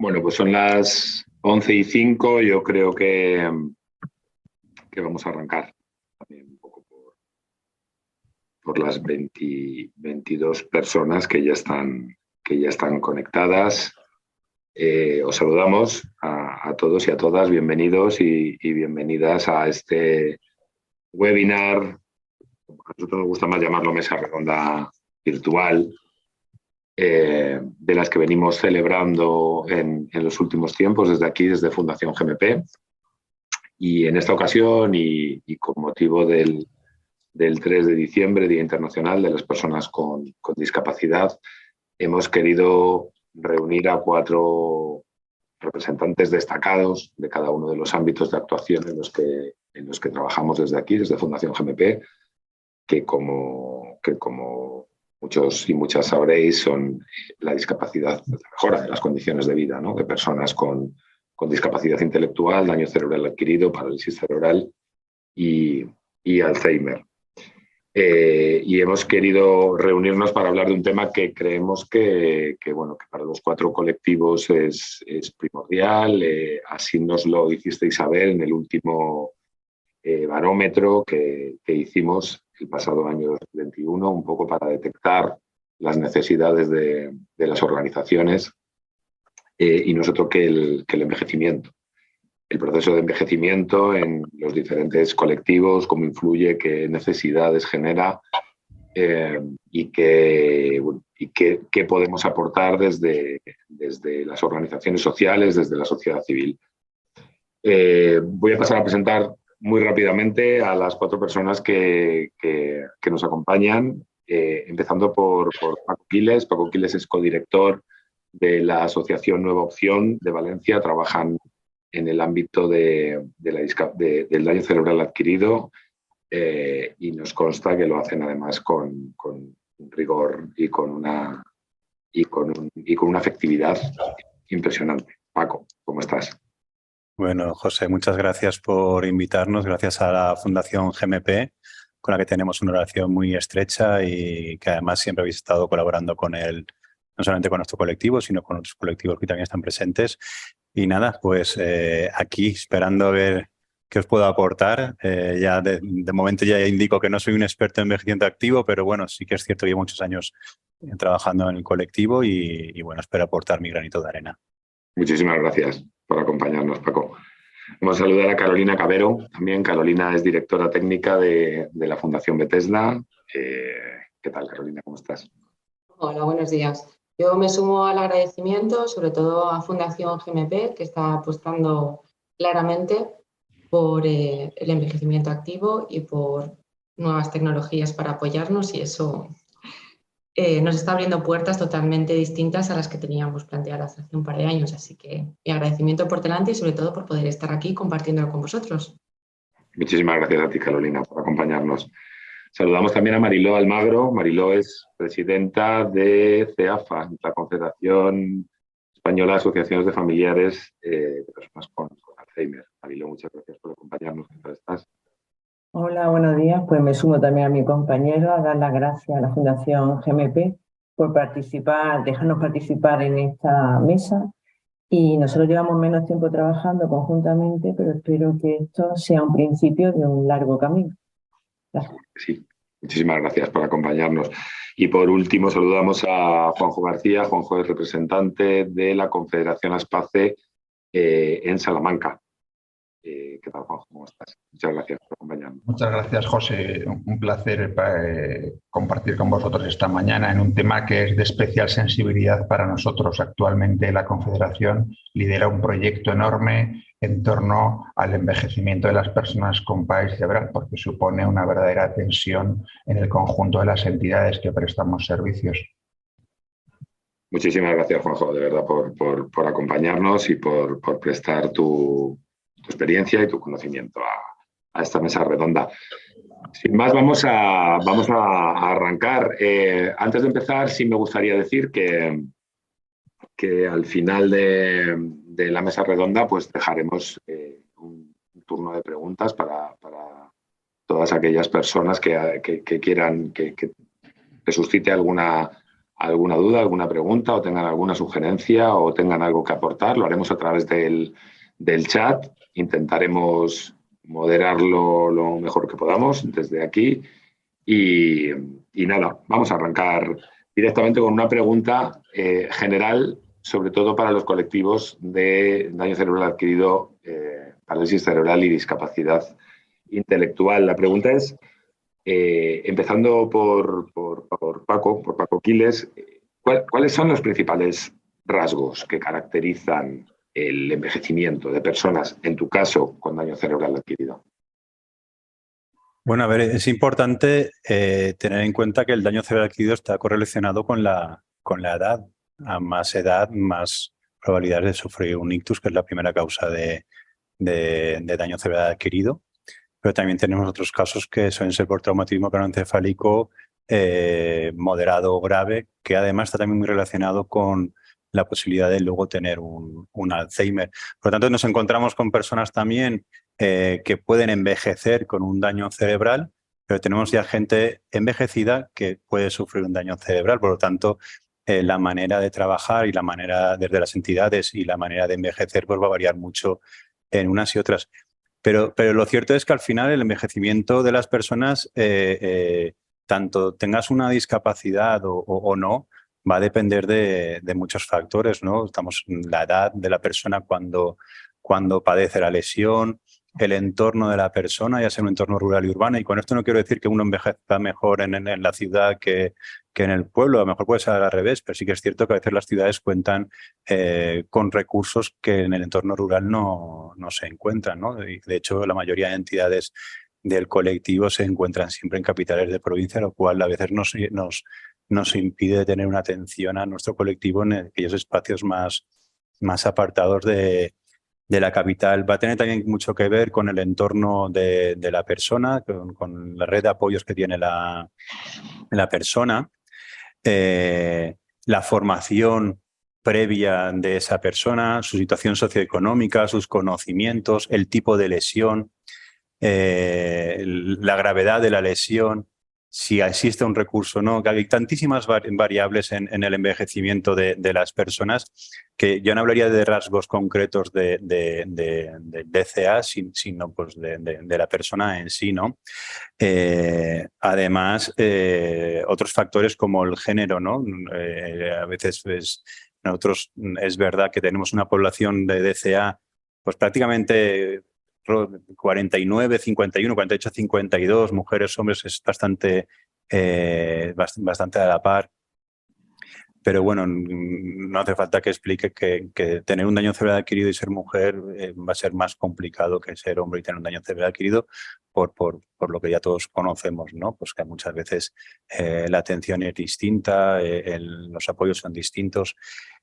Bueno, pues son las 11:05. Yo creo que vamos a arrancar también un poco por las 22 personas que ya están conectadas. Os saludamos a todos y a todas. Bienvenidos y bienvenidas a este webinar. A nosotros nos gusta más llamarlo mesa redonda virtual, de las que venimos celebrando en los últimos tiempos desde aquí, desde Fundación GMP. Y en esta ocasión, y con motivo del 3 de diciembre, Día Internacional de las Personas con Discapacidad, hemos querido reunir a 4 representantes destacados de cada uno de los ámbitos de actuación en los que trabajamos desde aquí, desde Fundación GMP, que como muchos y muchas sabréis, son la discapacidad, la mejora de las condiciones de vida, ¿no?, de personas con discapacidad intelectual, daño cerebral adquirido, parálisis cerebral y Alzheimer. Y hemos querido reunirnos para hablar de un tema que creemos que para los 4 colectivos es primordial. Así nos lo hicisteis saber en el último barómetro que hicimos el pasado año 2021, un poco para detectar las necesidades de las organizaciones, y nosotros que el envejecimiento. El proceso de envejecimiento en los diferentes colectivos, cómo influye, qué necesidades genera, y qué podemos aportar desde las organizaciones sociales, desde la sociedad civil. Voy a pasar a presentar muy rápidamente a las 4 personas que nos acompañan, empezando por Paco Quiles. Paco Quiles es codirector de la Asociación Nueva Opción de Valencia. Trabajan en el ámbito del daño cerebral adquirido, y nos consta que lo hacen además con rigor y con una efectividad impresionante. Paco, ¿cómo estás? Bueno, José, muchas gracias por invitarnos. Gracias a la Fundación GMP, con la que tenemos una relación muy estrecha y que además siempre habéis estado colaborando con él, no solamente con nuestro colectivo, sino con otros colectivos que también están presentes. Y nada, pues aquí esperando a ver qué os puedo aportar. Ya de momento ya indico que no soy un experto en envejecimiento activo, pero bueno, sí que es cierto que llevo muchos años trabajando en el colectivo y bueno, espero aportar mi granito de arena. Muchísimas gracias por acompañarnos, Paco. Vamos a saludar a Carolina Cabero. También Carolina es directora técnica de la Fundación Bethesda. ¿Qué tal, Carolina? ¿Cómo estás? Hola, buenos días. Yo me sumo al agradecimiento, sobre todo a Fundación GMP, que está apostando claramente por el envejecimiento activo y por nuevas tecnologías para apoyarnos, y eso nos está abriendo puertas totalmente distintas a las que teníamos planteadas hace un par de años. Así que mi agradecimiento por delante y sobre todo por poder estar aquí compartiéndolo con vosotros. Muchísimas gracias a ti, Carolina, por acompañarnos. Saludamos también a Mariló Almagro. Mariló es presidenta de CEAFA, la Confederación Española de Asociaciones de Familiares de Personas con Alzheimer. Mariló, muchas gracias por acompañarnos. ¿Qué tal estás? Hola, buenos días. Pues me sumo también a mi compañero a dar las gracias a la Fundación GMP por dejarnos participar en esta mesa. Y nosotros llevamos menos tiempo trabajando conjuntamente, pero espero que esto sea un principio de un largo camino. Gracias. Sí, muchísimas gracias por acompañarnos. Y por último saludamos a Juanjo García. Juanjo es representante de la Confederación Aspace en Salamanca. ¿Qué tal, Juanjo? ¿Cómo estás? Muchas gracias por acompañarnos. Muchas gracias, José. Un placer compartir con vosotros esta mañana en un tema que es de especial sensibilidad para nosotros. Actualmente la Confederación lidera un proyecto enorme en torno al envejecimiento de las personas con parálisis cerebral, porque supone una verdadera tensión en el conjunto de las entidades que prestamos servicios. Muchísimas gracias, Juanjo, de verdad, por acompañarnos y por prestar tu experiencia y tu conocimiento a esta mesa redonda. Sin más, vamos a arrancar. Antes de empezar, sí me gustaría decir que al final de la mesa redonda pues dejaremos un turno de preguntas para todas aquellas personas que quieran que suscite alguna alguna duda, alguna pregunta, o tengan alguna sugerencia, o tengan algo que aportar, lo haremos a través del chat. Intentaremos moderarlo lo mejor que podamos desde aquí. Y nada, vamos a arrancar directamente con una pregunta general, sobre todo para los colectivos de daño cerebral adquirido, parálisis cerebral y discapacidad intelectual. La pregunta es, empezando por Paco Quiles, ¿cuáles son los principales rasgos que caracterizan el envejecimiento de personas, en tu caso, con daño cerebral adquirido? Bueno, a ver, es importante tener en cuenta que el daño cerebral adquirido está correlacionado con la edad. A más edad, más probabilidades de sufrir un ictus, que es la primera causa de daño cerebral adquirido. Pero también tenemos otros casos que suelen ser por traumatismo craneoencefálico moderado o grave, que además está también muy relacionado con la posibilidad de luego tener un Alzheimer. Por lo tanto, nos encontramos con personas también que pueden envejecer con un daño cerebral, pero tenemos ya gente envejecida que puede sufrir un daño cerebral. Por lo tanto, la manera de trabajar y la manera desde las entidades y la manera de envejecer pues va a variar mucho en unas y otras. Pero lo cierto es que al final el envejecimiento de las personas, tanto tengas una discapacidad o no, va a depender de muchos factores, ¿no? La edad de la persona cuando padece la lesión, el entorno de la persona, ya sea un entorno rural y urbano. Y con esto no quiero decir que uno envejezca mejor en la ciudad que en el pueblo. A lo mejor puede ser al revés, pero sí que es cierto que a veces las ciudades cuentan con recursos que en el entorno rural no se encuentran, ¿no? Y de hecho, la mayoría de entidades del colectivo se encuentran siempre en capitales de provincia, lo cual a veces nos impide tener una atención a nuestro colectivo en aquellos espacios más apartados de la capital. Va a tener también mucho que ver con el entorno de la persona, con la red de apoyos que tiene la persona, la formación previa de esa persona, su situación socioeconómica, sus conocimientos, el tipo de lesión, la gravedad de la lesión, si existe un recurso o no. Hay tantísimas variables en el envejecimiento de las personas que yo no hablaría de rasgos concretos de DCA, sino pues de la persona en sí, ¿no? Además, otros factores como el género, ¿no? A veces nosotros es verdad que tenemos una población de DCA pues prácticamente 49, 51, 48, 52, mujeres, hombres, es bastante a la par. Pero bueno, no hace falta que explique que tener un daño cerebral adquirido y ser mujer va a ser más complicado que ser hombre y tener un daño cerebral adquirido por lo que ya todos conocemos, ¿no? Pues que muchas veces la atención es distinta, los apoyos son distintos,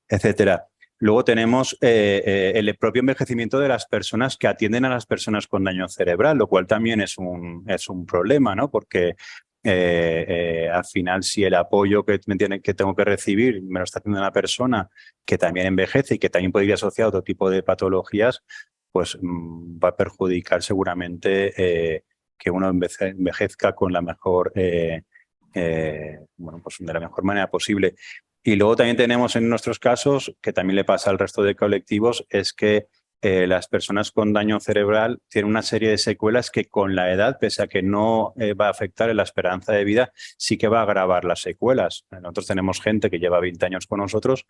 etcétera. Luego tenemos el propio envejecimiento de las personas que atienden a las personas con daño cerebral, lo cual también es un problema, ¿no? Porque al final, si el apoyo que tengo que recibir me lo está haciendo una persona que también envejece y que también podría asociar a otro tipo de patologías, pues va a perjudicar seguramente que uno envejezca con la mejor, bueno, pues de la mejor manera posible. Y luego también tenemos en nuestros casos, que también le pasa al resto de colectivos, es que las personas con daño cerebral tienen una serie de secuelas que con la edad, pese a que no va a afectar en la esperanza de vida, sí que va a agravar las secuelas. Nosotros tenemos gente que lleva 20 años con nosotros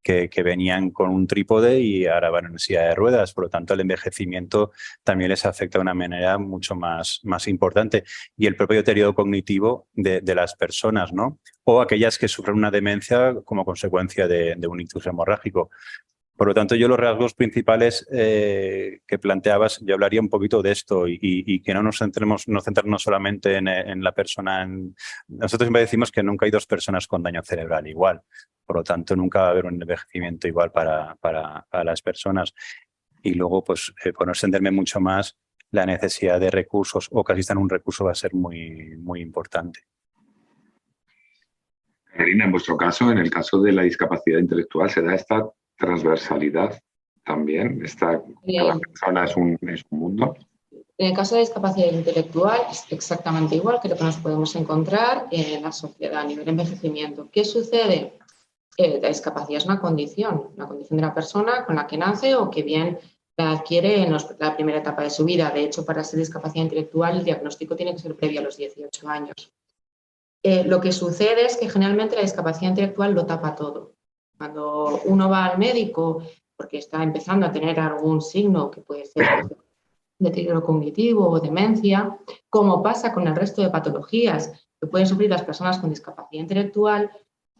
que venían con un trípode y ahora van en silla de ruedas. Por lo tanto, el envejecimiento también les afecta de una manera mucho más importante. Y el propio deterioro cognitivo de las personas, ¿no? O aquellas que sufren una demencia como consecuencia de un ictus hemorrágico. Por lo tanto, yo los rasgos principales que planteabas, yo hablaría un poquito de esto y que no centrarnos solamente en la persona. Nosotros siempre decimos que nunca hay dos personas con daño cerebral igual. Por lo tanto, nunca va a haber un envejecimiento igual para las personas. Y luego, pues, por no extenderme mucho más, la necesidad de recursos o que asistan a un recurso va a ser muy importante. Carolina, en vuestro caso, en el caso de la discapacidad intelectual, ¿se da esta transversalidad también? Cada persona es un mundo. En el caso de la discapacidad intelectual es exactamente igual que lo que nos podemos encontrar en la sociedad a nivel de envejecimiento. ¿Qué sucede? La discapacidad es una condición de la persona con la que nace o que bien la adquiere en la primera etapa de su vida. De hecho, para ser discapacidad intelectual el diagnóstico tiene que ser previo a los 18 años. Lo que sucede es que generalmente la discapacidad intelectual lo tapa todo. Cuando uno va al médico porque está empezando a tener algún signo que puede ser deterioro cognitivo o demencia, como pasa con el resto de patologías que pueden sufrir las personas con discapacidad intelectual,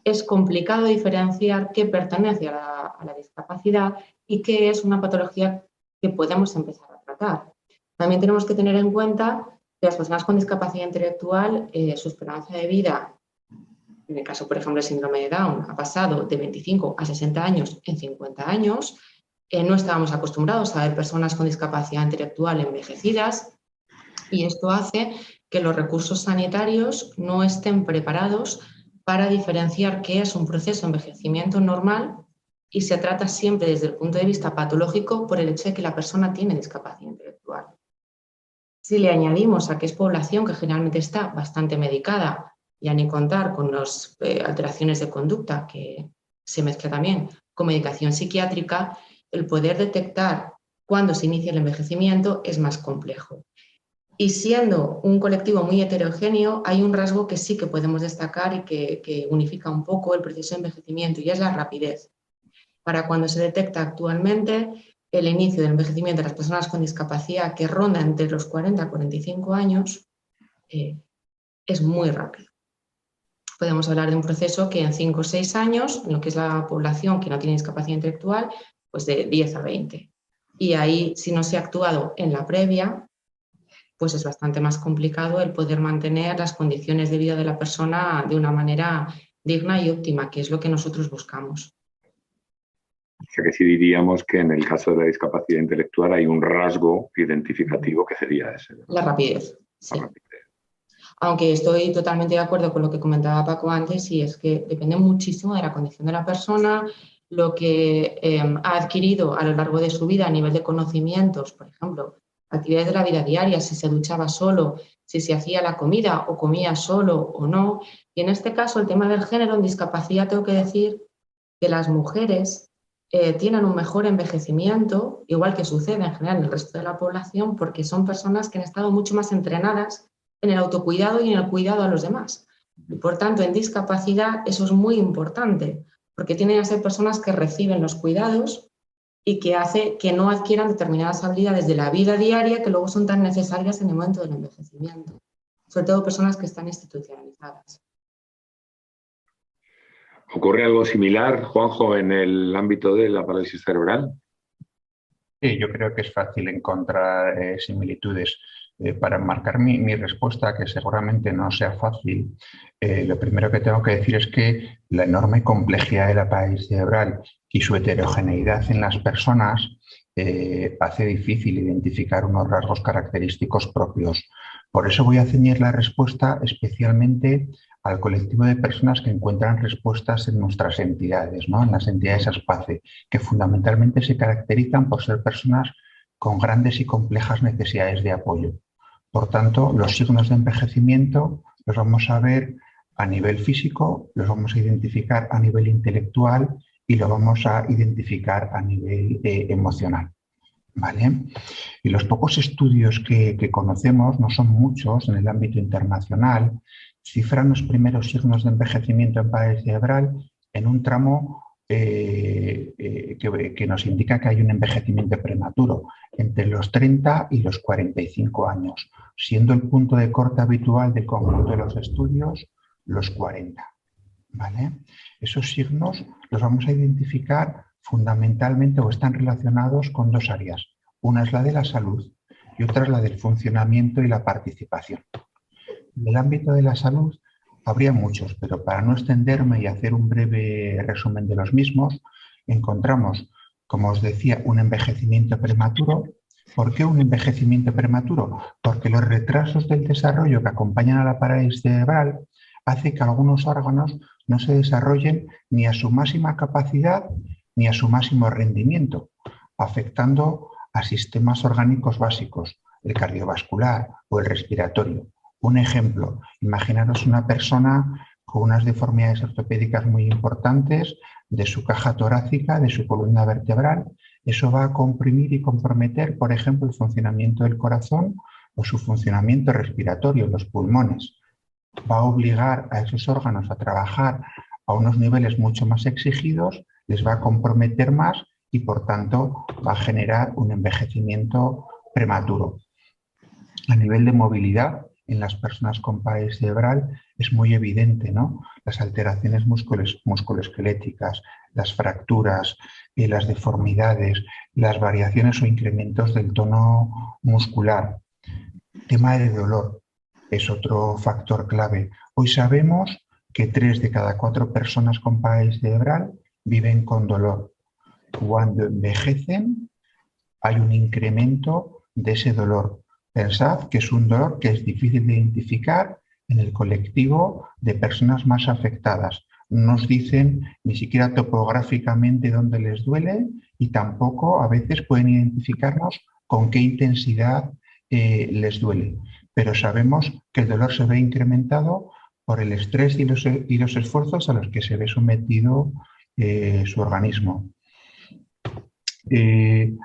es complicado diferenciar qué pertenece a la discapacidad y qué es una patología que podemos empezar a tratar. También tenemos que tener en cuenta que las personas con discapacidad intelectual, su esperanza de vida, en el caso, por ejemplo, del síndrome de Down, ha pasado de 25 a 60 años en 50 años. No estábamos acostumbrados a ver personas con discapacidad intelectual envejecidas y esto hace que los recursos sanitarios no estén preparados para diferenciar qué es un proceso de envejecimiento normal y se trata siempre desde el punto de vista patológico por el hecho de que la persona tiene discapacidad intelectual. Si le añadimos a que es población que generalmente está bastante medicada, ya ni contar con las alteraciones de conducta que se mezcla también con medicación psiquiátrica, el poder detectar cuándo se inicia el envejecimiento es más complejo. Y siendo un colectivo muy heterogéneo, hay un rasgo que sí que podemos destacar y que unifica un poco el proceso de envejecimiento y es la rapidez. Para cuando se detecta actualmente el inicio del envejecimiento de las personas con discapacidad que ronda entre los 40 a 45 años, es muy rápido. Podemos hablar de un proceso que en 5 o 6 años, en lo que es la población que no tiene discapacidad intelectual, pues de 10 a 20. Y ahí, si no se ha actuado en la previa, pues es bastante más complicado el poder mantener las condiciones de vida de la persona de una manera digna y óptima, que es lo que nosotros buscamos. O sea que sí diríamos que en el caso de la discapacidad intelectual hay un rasgo identificativo que sería ese, ¿no? La rapidez, sí. La rapidez. Aunque estoy totalmente de acuerdo con lo que comentaba Paco antes, y es que depende muchísimo de la condición de la persona, lo que ha adquirido a lo largo de su vida a nivel de conocimientos, por ejemplo, actividades de la vida diaria, si se duchaba solo, si se hacía la comida o comía solo o no. Y en este caso, el tema del género en discapacidad, tengo que decir que las mujeres tienen un mejor envejecimiento, igual que sucede en general en el resto de la población, porque son personas que han estado mucho más entrenadas en el autocuidado y en el cuidado a los demás. Y por tanto, en discapacidad eso es muy importante, porque tienen que ser personas que reciben los cuidados y que hace que no adquieran determinadas habilidades de la vida diaria que luego son tan necesarias en el momento del envejecimiento. Sobre todo personas que están institucionalizadas. ¿Ocurre algo similar, Juanjo, en el ámbito de la parálisis cerebral? Sí, yo creo que es fácil encontrar similitudes. Para enmarcar mi respuesta, que seguramente no sea fácil, lo primero que tengo que decir es que la enorme complejidad de la parálisis cerebral y su heterogeneidad en las personas hace difícil identificar unos rasgos característicos propios. Por eso voy a ceñir la respuesta especialmente al colectivo de personas que encuentran respuestas en nuestras entidades, ¿no? En las entidades ASPACE, que fundamentalmente se caracterizan por ser personas con grandes y complejas necesidades de apoyo. Por tanto, los signos de envejecimiento los vamos a ver a nivel físico, los vamos a identificar a nivel intelectual y los vamos a identificar a nivel emocional. ¿Vale? Y los pocos estudios que conocemos, no son muchos en el ámbito internacional, cifran los primeros signos de envejecimiento en parálisis cerebral en un tramo que nos indica que hay un envejecimiento prematuro entre los 30 y los 45 años, siendo el punto de corte habitual del conjunto de los estudios los 40. ¿Vale? Esos signos los vamos a identificar fundamentalmente o están relacionados con dos áreas. Una es la de la salud y otra es la del funcionamiento y la participación. En el ámbito de la salud habría muchos, pero para no extenderme y hacer un breve resumen de los mismos, encontramos, como os decía, un envejecimiento prematuro. ¿Por qué un envejecimiento prematuro? Porque los retrasos del desarrollo que acompañan a la parálisis cerebral hace que algunos órganos no se desarrollen ni a su máxima capacidad ni a su máximo rendimiento, afectando a sistemas orgánicos básicos, el cardiovascular o el respiratorio. Un ejemplo, imaginaros una persona con unas deformidades ortopédicas muy importantes de su caja torácica, de su columna vertebral. Eso va a comprimir y comprometer, por ejemplo, el funcionamiento del corazón o su funcionamiento respiratorio, los pulmones. Va a obligar a esos órganos a trabajar a unos niveles mucho más exigidos, les va a comprometer más y, por tanto, va a generar un envejecimiento prematuro. A nivel de movilidad, en las personas con parálisis cerebral es muy evidente, ¿no? Las alteraciones musculoesqueléticas, las fracturas, las deformidades, las variaciones o incrementos del tono muscular. Tema de dolor es otro factor clave. Hoy sabemos que 3 de cada 4 personas con parálisis cerebral viven con dolor. Cuando envejecen hay un incremento de ese dolor. Pensad que es un dolor que es difícil de identificar en el colectivo de personas más afectadas. No nos dicen ni siquiera topográficamente dónde les duele y tampoco a veces pueden identificarnos con qué intensidad les duele. Pero sabemos que el dolor se ve incrementado por el estrés y los esfuerzos a los que se ve sometido su organismo.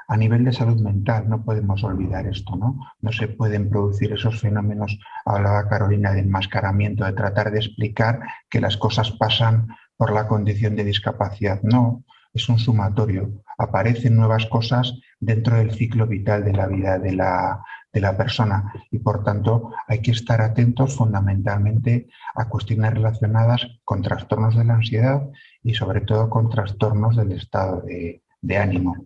A nivel de salud mental no podemos olvidar esto, ¿no? No se pueden producir esos fenómenos, hablaba Carolina, de enmascaramiento, de tratar de explicar que las cosas pasan por la condición de discapacidad. No, es un sumatorio. Aparecen nuevas cosas dentro del ciclo vital de la vida de la persona y, por tanto, hay que estar atentos fundamentalmente a cuestiones relacionadas con trastornos de la ansiedad y, sobre todo, con trastornos del estado de ánimo.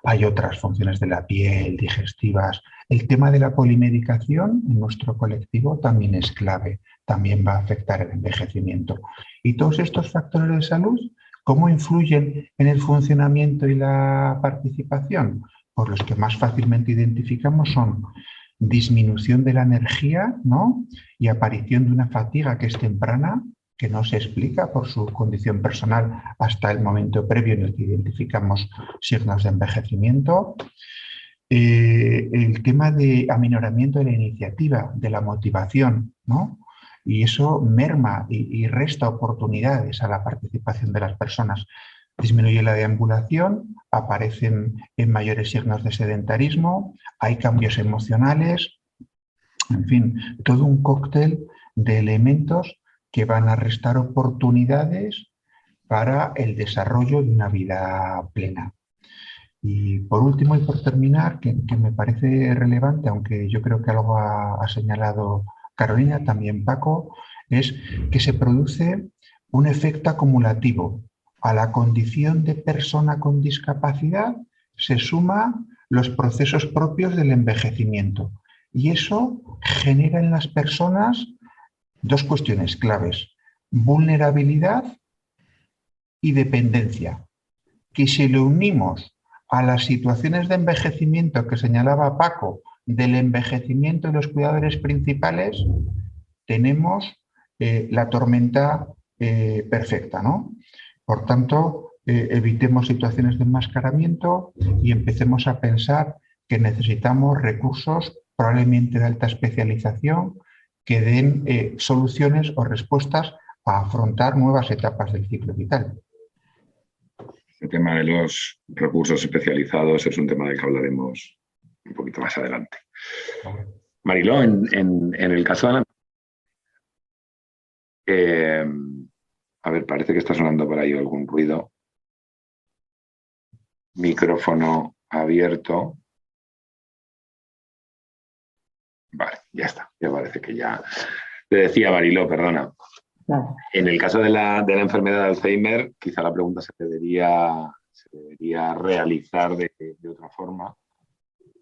Hay otras funciones de la piel, digestivas. El tema de la polimedicación en nuestro colectivo también es clave, también va a afectar el envejecimiento. Y todos estos factores de salud, ¿cómo influyen en el funcionamiento y la participación? Pues los que más fácilmente identificamos son disminución de la energía, ¿no? Y aparición de una fatiga que es temprana, que no se explica por su condición personal hasta el momento previo en el que identificamos signos de envejecimiento. El tema de aminoramiento de la iniciativa, de la motivación, ¿no? Y eso merma y resta oportunidades a la participación de las personas. Disminuye la deambulación, aparecen en mayores signos de sedentarismo, hay cambios emocionales, en fin, todo un cóctel de elementos que van a restar oportunidades para el desarrollo de una vida plena. Y por último y por terminar, que me parece relevante, aunque yo creo que algo ha señalado Carolina, también Paco, es que se produce un efecto acumulativo. A la condición de persona con discapacidad se suman los procesos propios del envejecimiento. Y eso genera en las personas dos cuestiones claves: vulnerabilidad y dependencia, que si lo unimos a las situaciones de envejecimiento que señalaba Paco, del envejecimiento de los cuidadores principales, tenemos la tormenta perfecta, ¿no? Por tanto, evitemos situaciones de enmascaramiento y empecemos a pensar que necesitamos recursos probablemente de alta especialización que den soluciones o respuestas a afrontar nuevas etapas del ciclo vital. El tema de los recursos especializados es un tema del que hablaremos un poquito más adelante. Mariló, en el caso de la... a ver, parece que está sonando por ahí algún ruido. Micrófono abierto. Vale, ya está. Ya parece que ya... Te decía, Mariló, perdona. Claro. En el caso de la enfermedad de Alzheimer, quizá la pregunta se debería realizar de otra forma,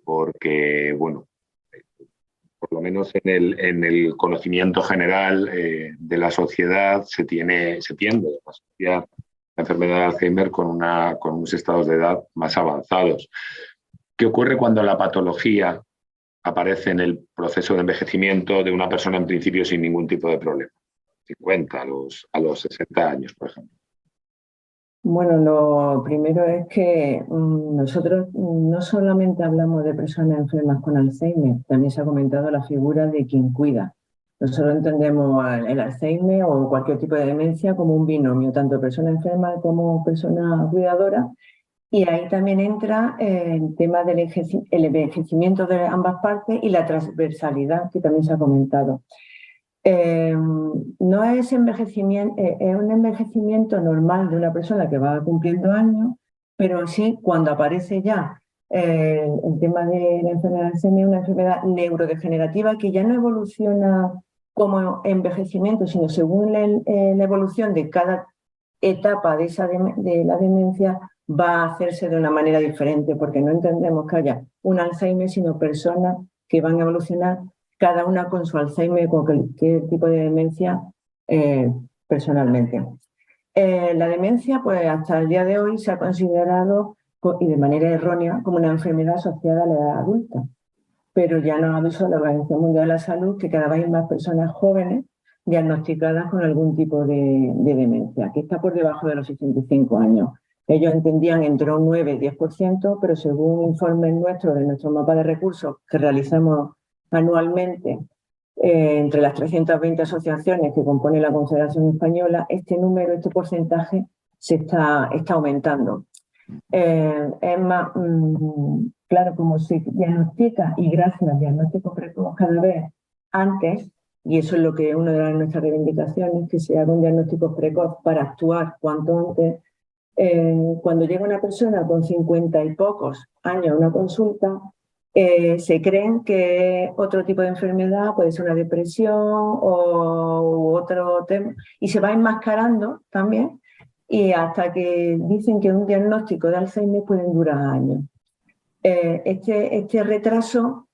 porque, bueno, por lo menos en el conocimiento general de la sociedad se tiende a asociar la enfermedad de Alzheimer con unos estados de edad más avanzados. ¿Qué ocurre cuando la patología aparece en el proceso de envejecimiento de una persona en principio sin ningún tipo de problema? 50 a los 60 años, por ejemplo. Bueno, lo primero es que nosotros no solamente hablamos de personas enfermas con Alzheimer, también se ha comentado la figura de quien cuida. Nosotros entendemos el Alzheimer o cualquier tipo de demencia como un binomio, tanto persona enferma como persona cuidadora, y ahí también entra el tema del envejecimiento de ambas partes y la transversalidad, que también se ha comentado. No es envejecimiento, es un envejecimiento normal de una persona que va cumpliendo años, pero sí cuando aparece ya el tema de la enfermedad de Alzheimer, una enfermedad neurodegenerativa que ya no evoluciona como envejecimiento, sino según la evolución de cada etapa de la demencia va a hacerse de una manera diferente, porque no entendemos que haya un Alzheimer, sino personas que van a evolucionar cada una con su Alzheimer, con cualquier tipo de demencia personalmente. La demencia, pues hasta el día de hoy se ha considerado, y de manera errónea, como una enfermedad asociada a la edad adulta. Pero ya nos ha avisado la Organización Mundial de la Salud que cada vez hay más personas jóvenes diagnosticadas con algún tipo de demencia, que está por debajo de los 65 años. Ellos entendían entre un 9 y 10%, pero según informes nuestros de nuestro mapa de recursos que realizamos anualmente entre las 320 asociaciones que componen la Confederación Española, este número, este porcentaje se está aumentando. Es más, claro, como se diagnostica y gracias al diagnóstico precoz cada vez antes, y eso es lo que es una de nuestras reivindicaciones, que se haga un diagnóstico precoz para actuar cuanto antes. Cuando llega una persona con 50 y pocos años a una consulta, se creen que otro tipo de enfermedad puede ser una depresión o otro tema, y se va enmascarando también, y hasta que dicen que un diagnóstico de Alzheimer pueden durar años. Este retraso,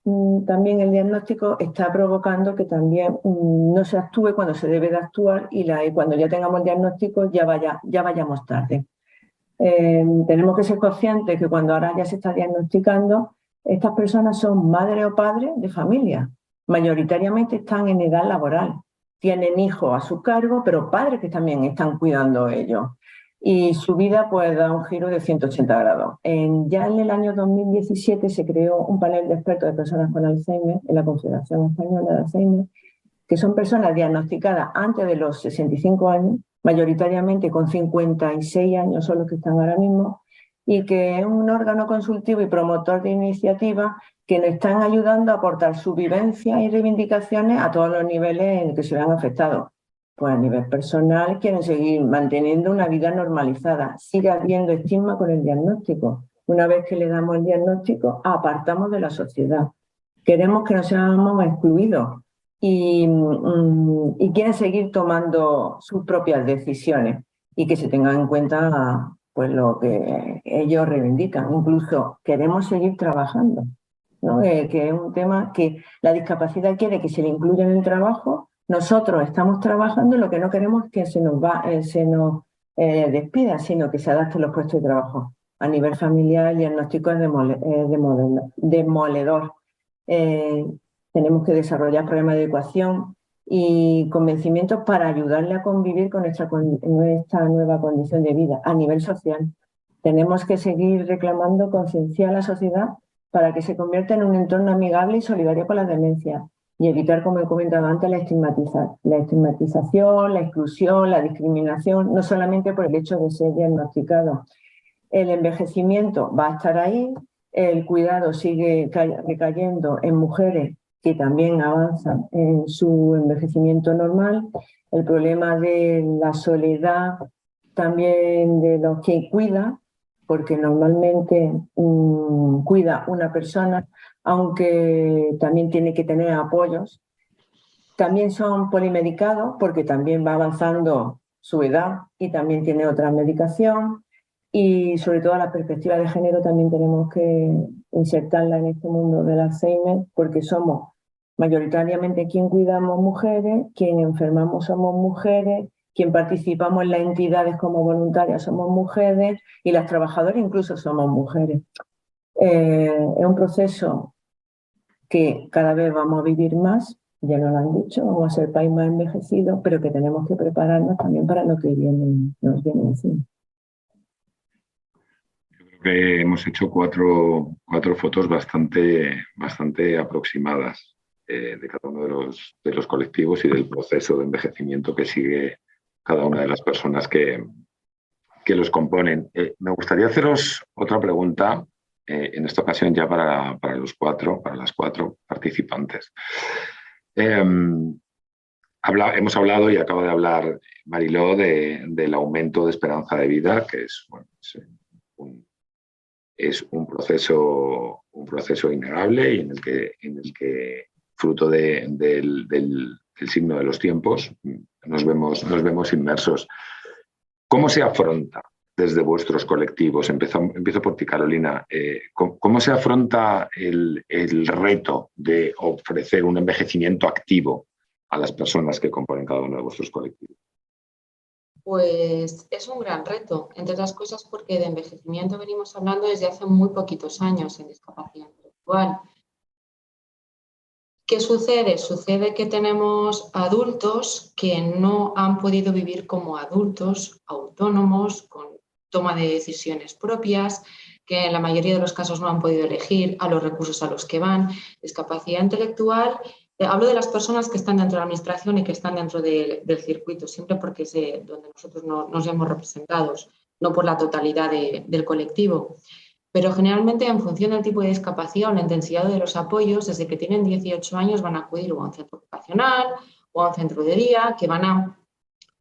también el diagnóstico está provocando que también no se actúe cuando se debe de actuar y cuando ya tengamos el diagnóstico ya vayamos tarde. Tenemos que ser conscientes que cuando ahora ya se está diagnosticando, estas personas son madres o padres de familia. Mayoritariamente están en edad laboral. Tienen hijos a su cargo, pero padres que también están cuidando ellos. Y su vida pues da un giro de 180 grados. Ya en el año 2017 se creó un panel de expertos de personas con Alzheimer en la Confederación Española de Alzheimer, que son personas diagnosticadas antes de los 65 años, mayoritariamente con 56 años son los que están ahora mismo, y que es un órgano consultivo y promotor de iniciativas que nos están ayudando a aportar su vivencia y reivindicaciones a todos los niveles en que se vean afectados. Pues a nivel personal quieren seguir manteniendo una vida normalizada. Sigue habiendo estigma con el diagnóstico. Una vez que le damos el diagnóstico, apartamos de la sociedad. Queremos que no seamos excluidos y quieren seguir tomando sus propias decisiones y que se tengan en cuenta pues lo que ellos reivindican. Incluso queremos seguir trabajando, ¿no? Que es un tema que la discapacidad quiere que se le incluya en el trabajo. Nosotros estamos trabajando, lo que no queremos es que se nos despida, sino que se adapten los puestos de trabajo. A nivel familiar, el diagnóstico es demoledor. Tenemos que desarrollar programas de educación y convencimientos para ayudarle a convivir con nuestra nueva condición de vida a nivel social. Tenemos que seguir reclamando concienciar a la sociedad para que se convierta en un entorno amigable y solidario con la demencia y evitar, como he comentado antes, la estigmatización, la exclusión, la discriminación, no solamente por el hecho de ser diagnosticado. El envejecimiento va a estar ahí, el cuidado sigue recayendo en mujeres que también avanzan en su envejecimiento normal, el problema de la soledad también de los que cuidan, porque normalmente cuida una persona, aunque también tiene que tener apoyos. También son polimedicados porque también va avanzando su edad y también tiene otra medicación. Y sobre todo la perspectiva de género también tenemos que insertarla en este mundo del Alzheimer, porque somos mayoritariamente quien cuidamos mujeres, quien enfermamos somos mujeres, quien participamos en las entidades como voluntarias somos mujeres y las trabajadoras incluso somos mujeres. Es un proceso que cada vez vamos a vivir más, ya nos lo han dicho, vamos a ser el país más envejecido, pero que tenemos que prepararnos también para lo que nos viene encima. Hemos hecho cuatro fotos bastante aproximadas de cada uno de los colectivos y del proceso de envejecimiento que sigue cada una de las personas que los componen. Me gustaría haceros otra pregunta, en esta ocasión ya para las cuatro participantes. Hemos hablado, y acaba de hablar Mariló, del aumento de esperanza de vida, que es un proceso innegable y en el que fruto del signo de los tiempos nos vemos inmersos. ¿Cómo se afronta desde vuestros colectivos? Empiezo por ti, Carolina. ¿Cómo se afronta el reto de ofrecer un envejecimiento activo a las personas que componen cada uno de vuestros colectivos? Pues es un gran reto, entre otras cosas porque de envejecimiento venimos hablando desde hace muy poquitos años en discapacidad intelectual. ¿Qué sucede? Sucede que tenemos adultos que no han podido vivir como adultos autónomos, con toma de decisiones propias, que en la mayoría de los casos no han podido elegir a los recursos a los que van. Discapacidad intelectual, hablo de las personas que están dentro de la administración y que están dentro del circuito, siempre porque es donde nosotros nos vemos representados, no por la totalidad del colectivo. Pero generalmente, en función del tipo de discapacidad o la intensidad de los apoyos, desde que tienen 18 años van a acudir o a un centro ocupacional o a un centro de día, que van a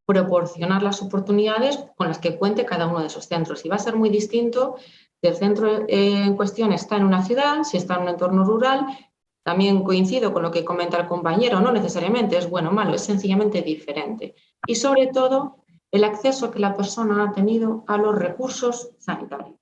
proporcionar las oportunidades con las que cuente cada uno de esos centros. Y va a ser muy distinto si el centro en cuestión está en una ciudad, si está en un entorno rural. También coincido con lo que comenta el compañero, no necesariamente es bueno o malo, es sencillamente diferente. Y sobre todo, el acceso que la persona ha tenido a los recursos sanitarios.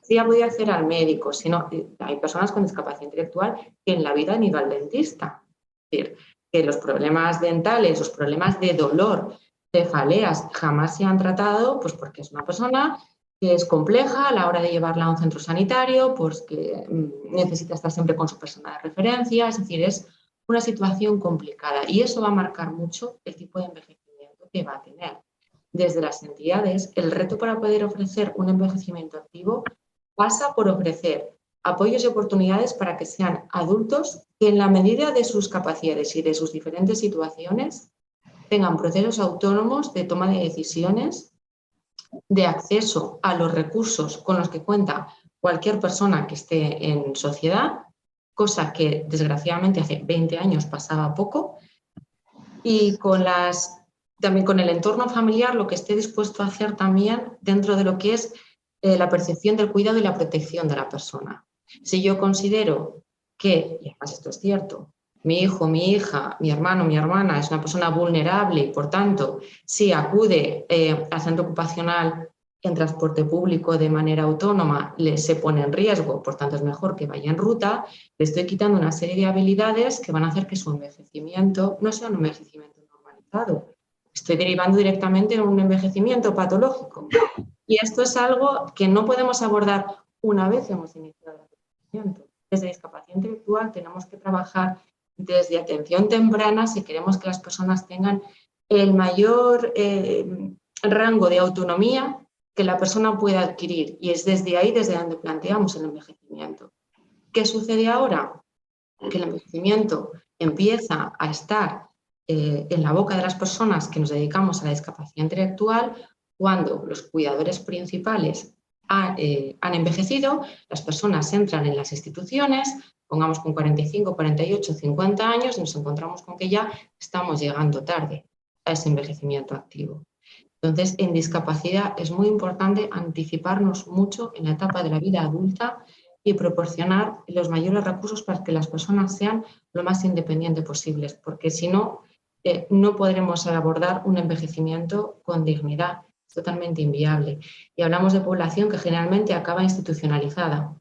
Si ya podía hacer al médico, sino hay personas con discapacidad intelectual que en la vida han ido al dentista. Es decir, que los problemas dentales, los problemas de dolor, cefaleas, jamás se han tratado, pues porque es una persona que es compleja a la hora de llevarla a un centro sanitario, pues que necesita estar siempre con su persona de referencia, es decir, es una situación complicada y eso va a marcar mucho el tipo de envejecimiento que va a tener. Desde las entidades, el reto para poder ofrecer un envejecimiento activo pasa por ofrecer apoyos y oportunidades para que sean adultos que en la medida de sus capacidades y de sus diferentes situaciones tengan procesos autónomos de toma de decisiones, de acceso a los recursos con los que cuenta cualquier persona que esté en sociedad, cosa que desgraciadamente hace 20 años pasaba poco, y también con el entorno familiar lo que esté dispuesto a hacer también dentro de lo que es la percepción del cuidado y la protección de la persona. Si yo considero que, y además esto es cierto, mi hijo, mi hija, mi hermano, mi hermana es una persona vulnerable y, por tanto, si acude al centro ocupacional en transporte público de manera autónoma, se pone en riesgo, por tanto es mejor que vaya en ruta, le estoy quitando una serie de habilidades que van a hacer que su envejecimiento no sea un envejecimiento normalizado. Estoy derivando directamente en un envejecimiento patológico. Y esto es algo que no podemos abordar una vez hemos iniciado el envejecimiento. Desde discapacidad intelectual tenemos que trabajar desde atención temprana si queremos que las personas tengan el mayor rango de autonomía que la persona pueda adquirir. Y es desde ahí desde donde planteamos el envejecimiento. ¿Qué sucede ahora? Que el envejecimiento empieza a estar en la boca de las personas que nos dedicamos a la discapacidad intelectual cuando los cuidadores principales han envejecido, las personas entran en las instituciones, pongamos con 45, 48, 50 años y nos encontramos con que ya estamos llegando tarde a ese envejecimiento activo. Entonces, en discapacidad es muy importante anticiparnos mucho en la etapa de la vida adulta y proporcionar los mayores recursos para que las personas sean lo más independientes posibles, porque si no, no podremos abordar un envejecimiento con dignidad. Es totalmente inviable. Y hablamos de población que generalmente acaba institucionalizada.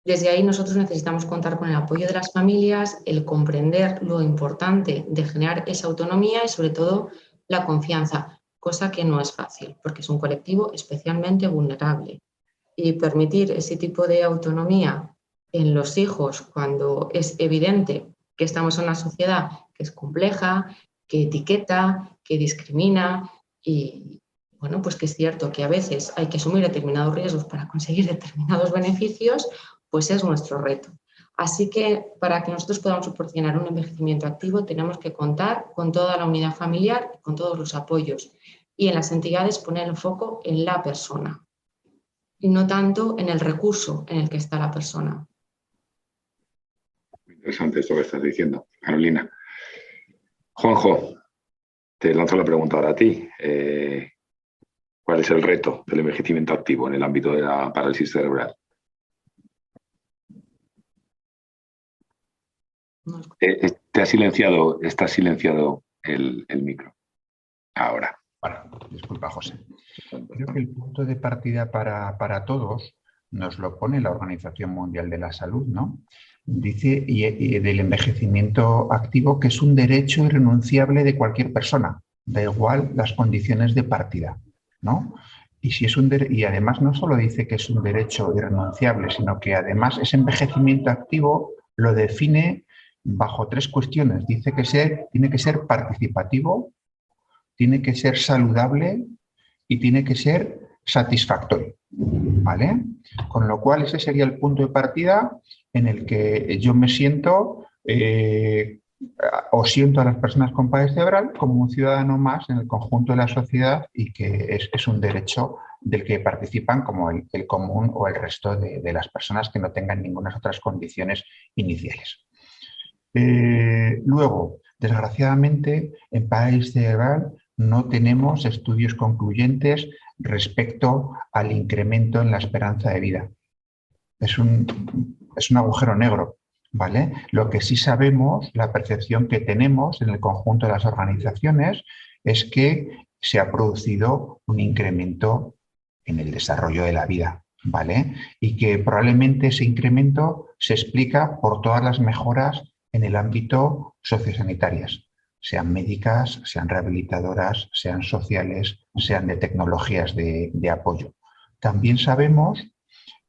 Desde ahí nosotros necesitamos contar con el apoyo de las familias, el comprender lo importante de generar esa autonomía y sobre todo la confianza, cosa que no es fácil porque es un colectivo especialmente vulnerable. Y permitir ese tipo de autonomía en los hijos cuando es evidente que estamos en una sociedad que es compleja, que etiqueta, que discrimina y bueno, pues que es cierto que a veces hay que asumir determinados riesgos para conseguir determinados beneficios, pues es nuestro reto. Así que para que nosotros podamos proporcionar un envejecimiento activo tenemos que contar con toda la unidad familiar, con todos los apoyos, y en las entidades poner el foco en la persona y no tanto en el recurso en el que está la persona. Interesante esto que estás diciendo, Carolina. Juanjo, te lanzo la pregunta ahora a ti. ¿Cuál es el reto del envejecimiento activo en el ámbito de la parálisis cerebral? Está silenciado el micro. Ahora. Bueno, disculpa, José. Creo que el punto de partida para todos nos lo pone la Organización Mundial de la Salud, ¿no? Dice del envejecimiento activo que es un derecho irrenunciable de cualquier persona, da igual las condiciones de partida, ¿no? Y, y además no solo dice que es un derecho irrenunciable, sino que además ese envejecimiento activo lo define bajo 3 cuestiones. Dice que tiene que ser participativo, tiene que ser saludable y tiene que ser satisfactorio, ¿vale? Con lo cual ese sería el punto de partida en el que yo me siento o siento a las personas con parálisis cerebral como un ciudadano más en el conjunto de la sociedad y que es un derecho del que participan como el común o el resto de las personas que no tengan ninguna otras condiciones iniciales. Luego, desgraciadamente, en parálisis cerebral no tenemos estudios concluyentes respecto al incremento en la esperanza de vida. Es un agujero negro, ¿vale? Lo que sí sabemos, la percepción que tenemos en el conjunto de las organizaciones es que se ha producido un incremento en el desarrollo de la vida, ¿vale? Y que probablemente ese incremento se explica por todas las mejoras en el ámbito sociosanitarias, sean médicas, sean rehabilitadoras, sean sociales, sean de tecnologías de apoyo. También sabemos,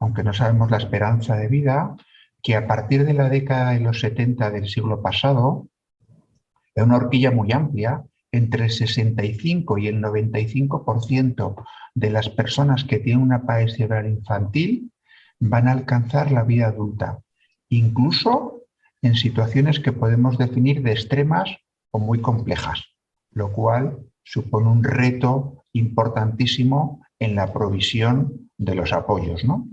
aunque no sabemos la esperanza de vida, que a partir de la década de los 70 del siglo pasado, en una horquilla muy amplia, entre el 65 y el 95% de las personas que tienen una parálisis cerebral infantil van a alcanzar la vida adulta, incluso en situaciones que podemos definir de extremas o muy complejas, lo cual supone un reto importantísimo en la provisión de los apoyos, ¿no?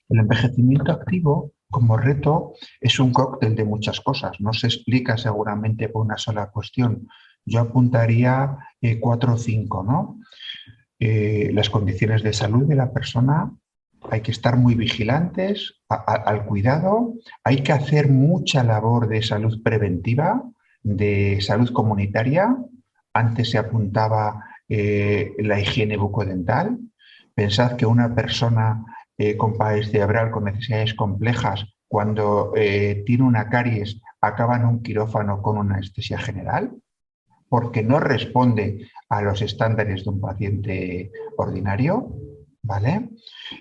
El envejecimiento activo, como reto, es un cóctel de muchas cosas. No se explica seguramente por una sola cuestión. Yo apuntaría 4 o 5, ¿no? Las condiciones de salud de la persona, hay que estar muy vigilantes al cuidado, hay que hacer mucha labor de salud preventiva, de salud comunitaria. Antes se apuntaba la higiene bucodental. Pensad que una persona con parálisis cerebral, con necesidades complejas, cuando tiene una caries, acaba en un quirófano con una anestesia general, porque no responde a los estándares de un paciente ordinario, ¿vale?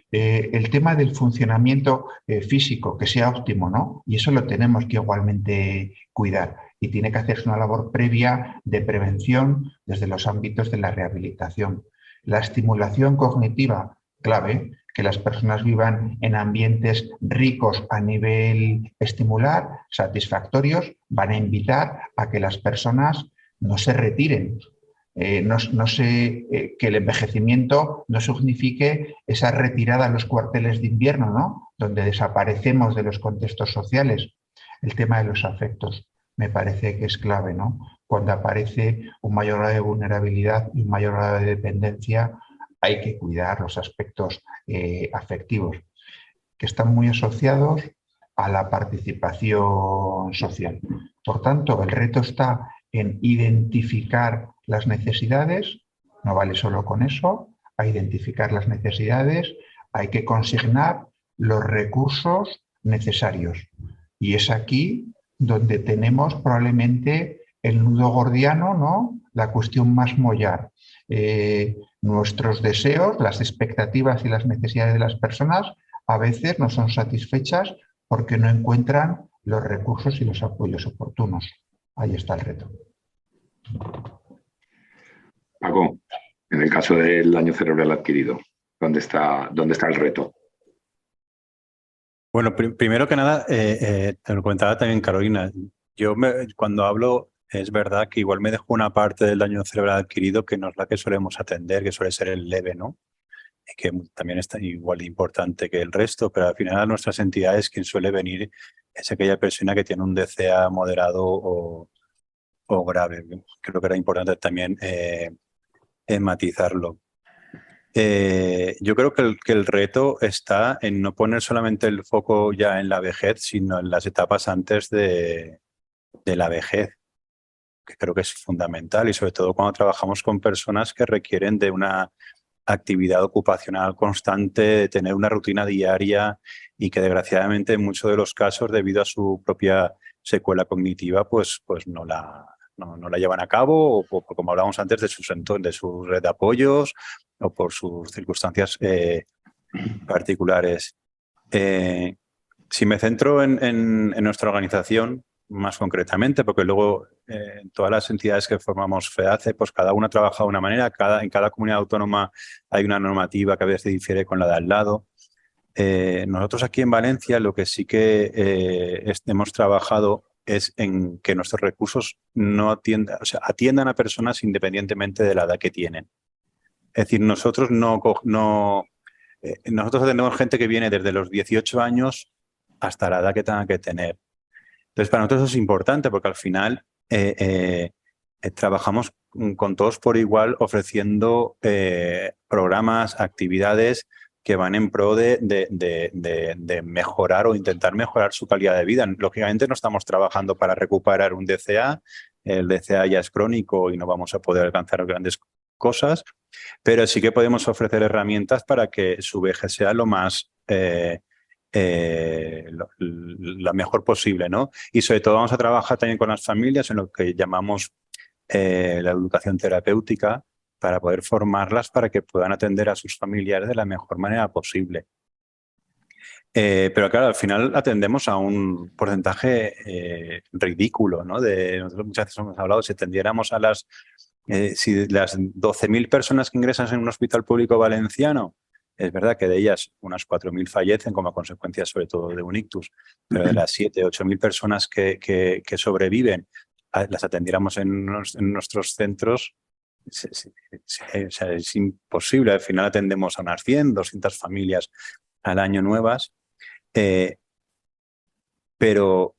El tema del funcionamiento físico, que sea óptimo, ¿no? Y eso lo tenemos que igualmente cuidar. Y tiene que hacerse una labor previa de prevención desde los ámbitos de la rehabilitación. La estimulación cognitiva, clave, que las personas vivan en ambientes ricos a nivel estimular, satisfactorios, van a invitar a que las personas no se retiren. Que el envejecimiento no signifique esa retirada a los cuarteles de invierno, ¿no? Donde desaparecemos de los contextos sociales. El tema de los afectos me parece que es clave, ¿no? Cuando aparece un mayor grado de vulnerabilidad y un mayor grado de dependencia, hay que cuidar los aspectos afectivos, que están muy asociados a la participación social. Por tanto, el reto está en identificar las necesidades, no vale solo con eso, a identificar las necesidades, hay que consignar los recursos necesarios. Y es aquí donde tenemos probablemente el nudo gordiano, ¿no? La cuestión más mollar. Nuestros deseos, las expectativas y las necesidades de las personas a veces no son satisfechas porque no encuentran los recursos y los apoyos oportunos. Ahí está el reto. Paco, En el caso del daño cerebral adquirido, ¿dónde está el reto? Bueno, primero que nada, te lo comentaba también Carolina, cuando hablo es verdad que igual me dejo una parte del daño cerebral adquirido que no es la que solemos atender, que suele ser el leve, ¿no? Y que también está igual de importante que el resto, pero al final a nuestras entidades quien suele venir es aquella persona que tiene un DCA moderado o grave. Creo que era importante también matizarlo. Yo creo que el reto está en no poner solamente el foco ya en la vejez, sino en las etapas antes de la vejez, que creo que es fundamental, y sobre todo cuando trabajamos con personas que requieren de una actividad ocupacional constante, de tener una rutina diaria y que desgraciadamente en muchos de los casos, debido a su propia secuela cognitiva, pues no la llevan a cabo, o como hablábamos antes, de su red de apoyos o por sus circunstancias particulares. Si me centro en nuestra organización, más concretamente, porque luego en todas las entidades que formamos FEACE, pues cada una trabaja de una manera, en cada comunidad autónoma hay una normativa que a veces difiere con la de al lado. Nosotros aquí en Valencia lo que sí que hemos trabajado es en que nuestros recursos no atiendan a personas independientemente de la edad que tienen. Es decir, nosotros nosotros atendemos gente que viene desde los 18 años hasta la edad que tenga que tener. Entonces, para nosotros eso es importante porque al final trabajamos con todos por igual ofreciendo programas, actividades que van en pro de mejorar o intentar mejorar su calidad de vida. Lógicamente no estamos trabajando para recuperar un DCA, el DCA ya es crónico y no vamos a poder alcanzar grandes cosas, pero sí que podemos ofrecer herramientas para que su vejez sea lo más la mejor posible, ¿no? Y sobre todo vamos a trabajar también con las familias en lo que llamamos la educación terapéutica para poder formarlas para que puedan atender a sus familiares de la mejor manera posible. Pero claro, al final atendemos a un porcentaje ridículo, ¿no? Nosotros muchas veces hemos hablado, si atendiéramos a las 12.000 personas que ingresan en un hospital público valenciano, es verdad que de ellas unas 4.000 fallecen como consecuencia sobre todo de un ictus, pero de las 7.000 o 8.000 personas que sobreviven, las atendiéramos en nuestros centros, es imposible. Al final atendemos a unas 100, 200 familias al año nuevas, pero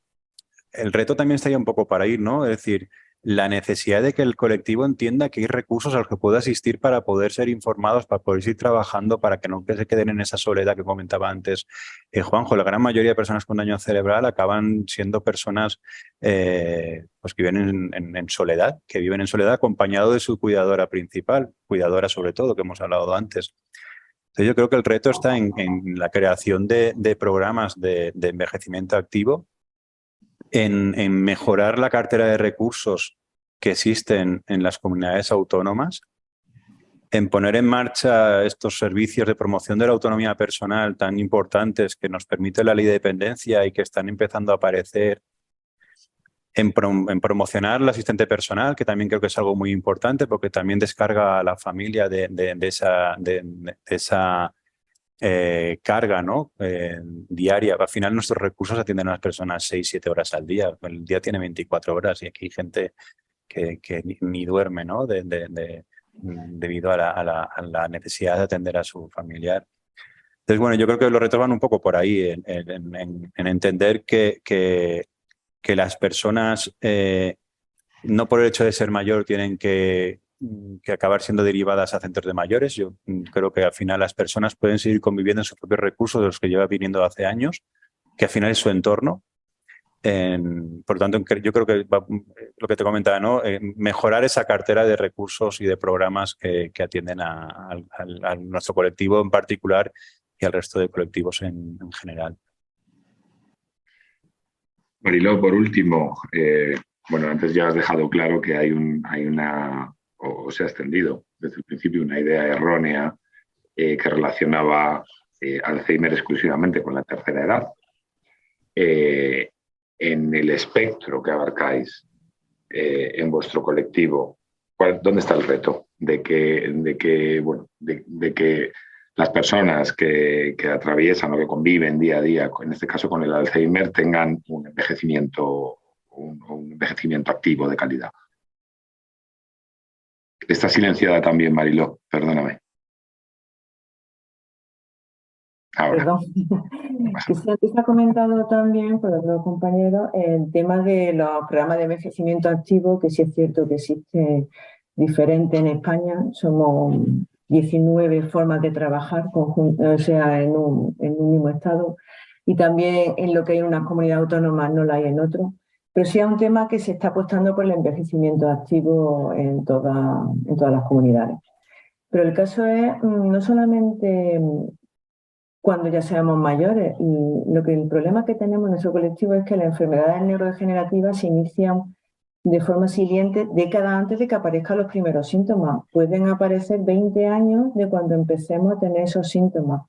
el reto también estaría un poco para ir, ¿no? Es decir, la necesidad de que el colectivo entienda que hay recursos a los que puede asistir para poder ser informados, para poder ir trabajando, para que no se queden en esa soledad que comentaba antes Juanjo. La gran mayoría de personas con daño cerebral acaban siendo personas pues que viven en soledad, que viven en soledad acompañado de su cuidadora principal, cuidadora sobre todo, que hemos hablado antes. Entonces yo creo que el reto está en la creación de programas de envejecimiento activo, en mejorar la cartera de recursos que existen en las comunidades autónomas, en poner en marcha estos servicios de promoción de la autonomía personal tan importantes que nos permite la ley de dependencia y que están empezando a aparecer, en promocionar el asistente personal, que también creo que es algo muy importante porque también descarga a la familia de esa carga, ¿no? Diaria. Al final nuestros recursos atienden a las personas 6-7 horas al día. El día tiene 24 horas y aquí hay gente que ni duerme, ¿no? Debido a la necesidad de atender a su familiar. Entonces, bueno, yo creo que los retos van un poco por ahí, en entender que las personas, no por el hecho de ser mayor, tienen que acabar siendo derivadas a centros de mayores. Yo creo que al final las personas pueden seguir conviviendo en sus propios recursos de los que lleva viniendo hace años, que al final es su entorno. Por lo tanto, yo creo que lo que te comentaba, ¿no? Mejorar esa cartera de recursos y de programas que atienden a nuestro colectivo en particular y al resto de colectivos en general. Mariló, por último, bueno, antes ya has dejado claro que hay una, o se ha extendido desde el principio una idea errónea que relacionaba Alzheimer exclusivamente con la tercera edad. En el espectro que abarcáis en vuestro colectivo, ¿dónde está el reto? De que las personas que atraviesan o que conviven día a día, en este caso con el Alzheimer, tengan un envejecimiento activo de calidad. Está silenciada también, Mariló, perdóname. Ahora. Perdón. Que se ha comentado también por otros compañeros el tema de los programas de envejecimiento activo, que sí es cierto que existe diferente en España. Somos 19 formas de trabajar, o sea, en un mismo estado. Y también en lo que hay en unas comunidades autónomas no lo hay en otras. Pero sí es un tema que se está apostando por el envejecimiento activo en todas las comunidades. Pero el caso es no solamente cuando ya seamos mayores. Y el problema que tenemos en nuestro colectivo es que las enfermedades neurodegenerativas se inician de forma siguiente décadas antes de que aparezcan los primeros síntomas. Pueden aparecer 20 años de cuando empecemos a tener esos síntomas.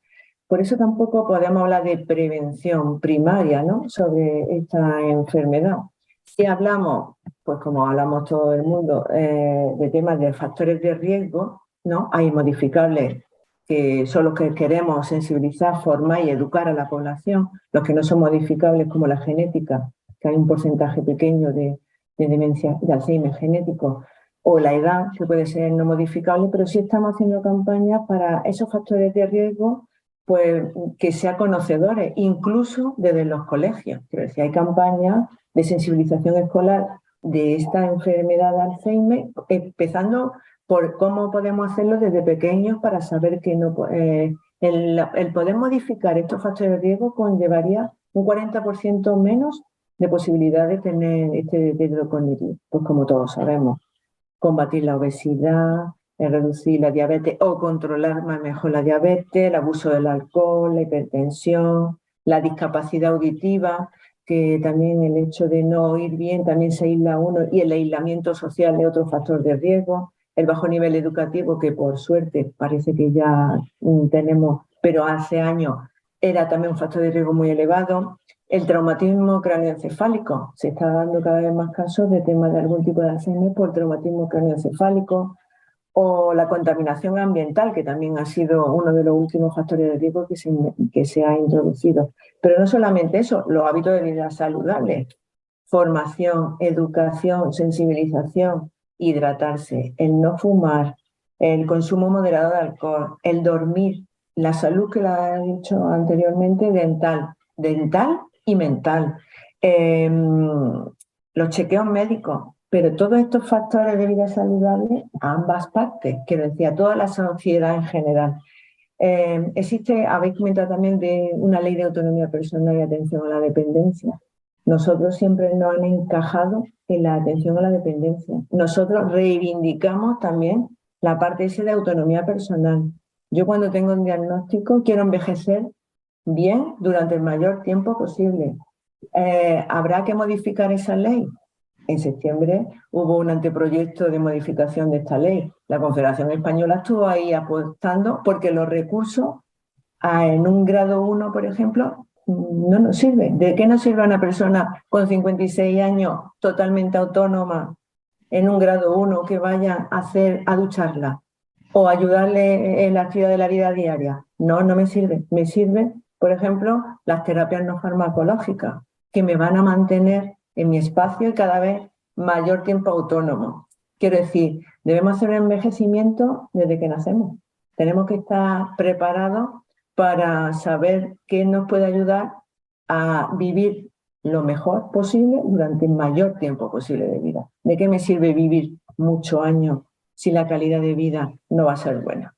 Por eso tampoco podemos hablar de prevención primaria, ¿no?, sobre esta enfermedad. Si hablamos, pues como hablamos todo el mundo, de temas de factores de riesgo, ¿no? Hay modificables que son los que queremos sensibilizar, formar y educar a la población, los que no son modificables como la genética, que hay un porcentaje pequeño de demencia, de Alzheimer genético, o la edad, que puede ser no modificable, pero sí estamos haciendo campañas para esos factores de riesgo, pues que sean conocedores, incluso desde los colegios. Quiero decir, hay campañas de sensibilización escolar de esta enfermedad de Alzheimer, empezando por cómo podemos hacerlo desde pequeños para saber que no, el poder modificar estos factores de riesgo conllevaría un 40% menos de posibilidad de tener este deterioro cognitivo. Pues como todos sabemos, combatir la obesidad, reducir la diabetes o controlar más mejor la diabetes, el abuso del alcohol, la hipertensión, la discapacidad auditiva, que también el hecho de no oír bien también se aísla uno, y el aislamiento social es otro factor de riesgo. El bajo nivel educativo, que por suerte parece que ya tenemos, pero hace años era también un factor de riesgo muy elevado. El traumatismo cráneoencefálico. Se está dando cada vez más casos de temas de algún tipo de Alzheimer por traumatismo cráneoencefálico. O la contaminación ambiental, que también ha sido uno de los últimos factores de riesgo que se ha introducido. Pero no solamente eso, los hábitos de vida saludables. Formación, educación, sensibilización, hidratarse, el no fumar, el consumo moderado de alcohol, el dormir, la salud, que la he dicho anteriormente, dental y mental, los chequeos médicos, pero todos estos factores de vida saludable a ambas partes, que decía, toda la sociedad en general. Habéis comentado también de una ley de autonomía personal y atención a la dependencia. Nosotros siempre nos han encajado en la atención a la dependencia. Nosotros reivindicamos también la parte esa de autonomía personal. Yo cuando tengo un diagnóstico quiero envejecer bien durante el mayor tiempo posible. ¿Habrá que modificar esa ley? En septiembre hubo un anteproyecto de modificación de esta ley. La Confederación Española estuvo ahí apostando porque los recursos en un grado 1, por ejemplo, no nos sirven. ¿De qué nos sirve a una persona con 56 años totalmente autónoma en un grado 1 que vaya a ducharla o ayudarle en la actividad de la vida diaria? No me sirve. Me sirven, por ejemplo, las terapias no farmacológicas, que me van a mantener en mi espacio y cada vez mayor tiempo autónomo. Quiero decir, debemos hacer un envejecimiento desde que nacemos. Tenemos que estar preparados para saber qué nos puede ayudar a vivir lo mejor posible durante el mayor tiempo posible de vida. ¿De qué me sirve vivir muchos años si la calidad de vida no va a ser buena?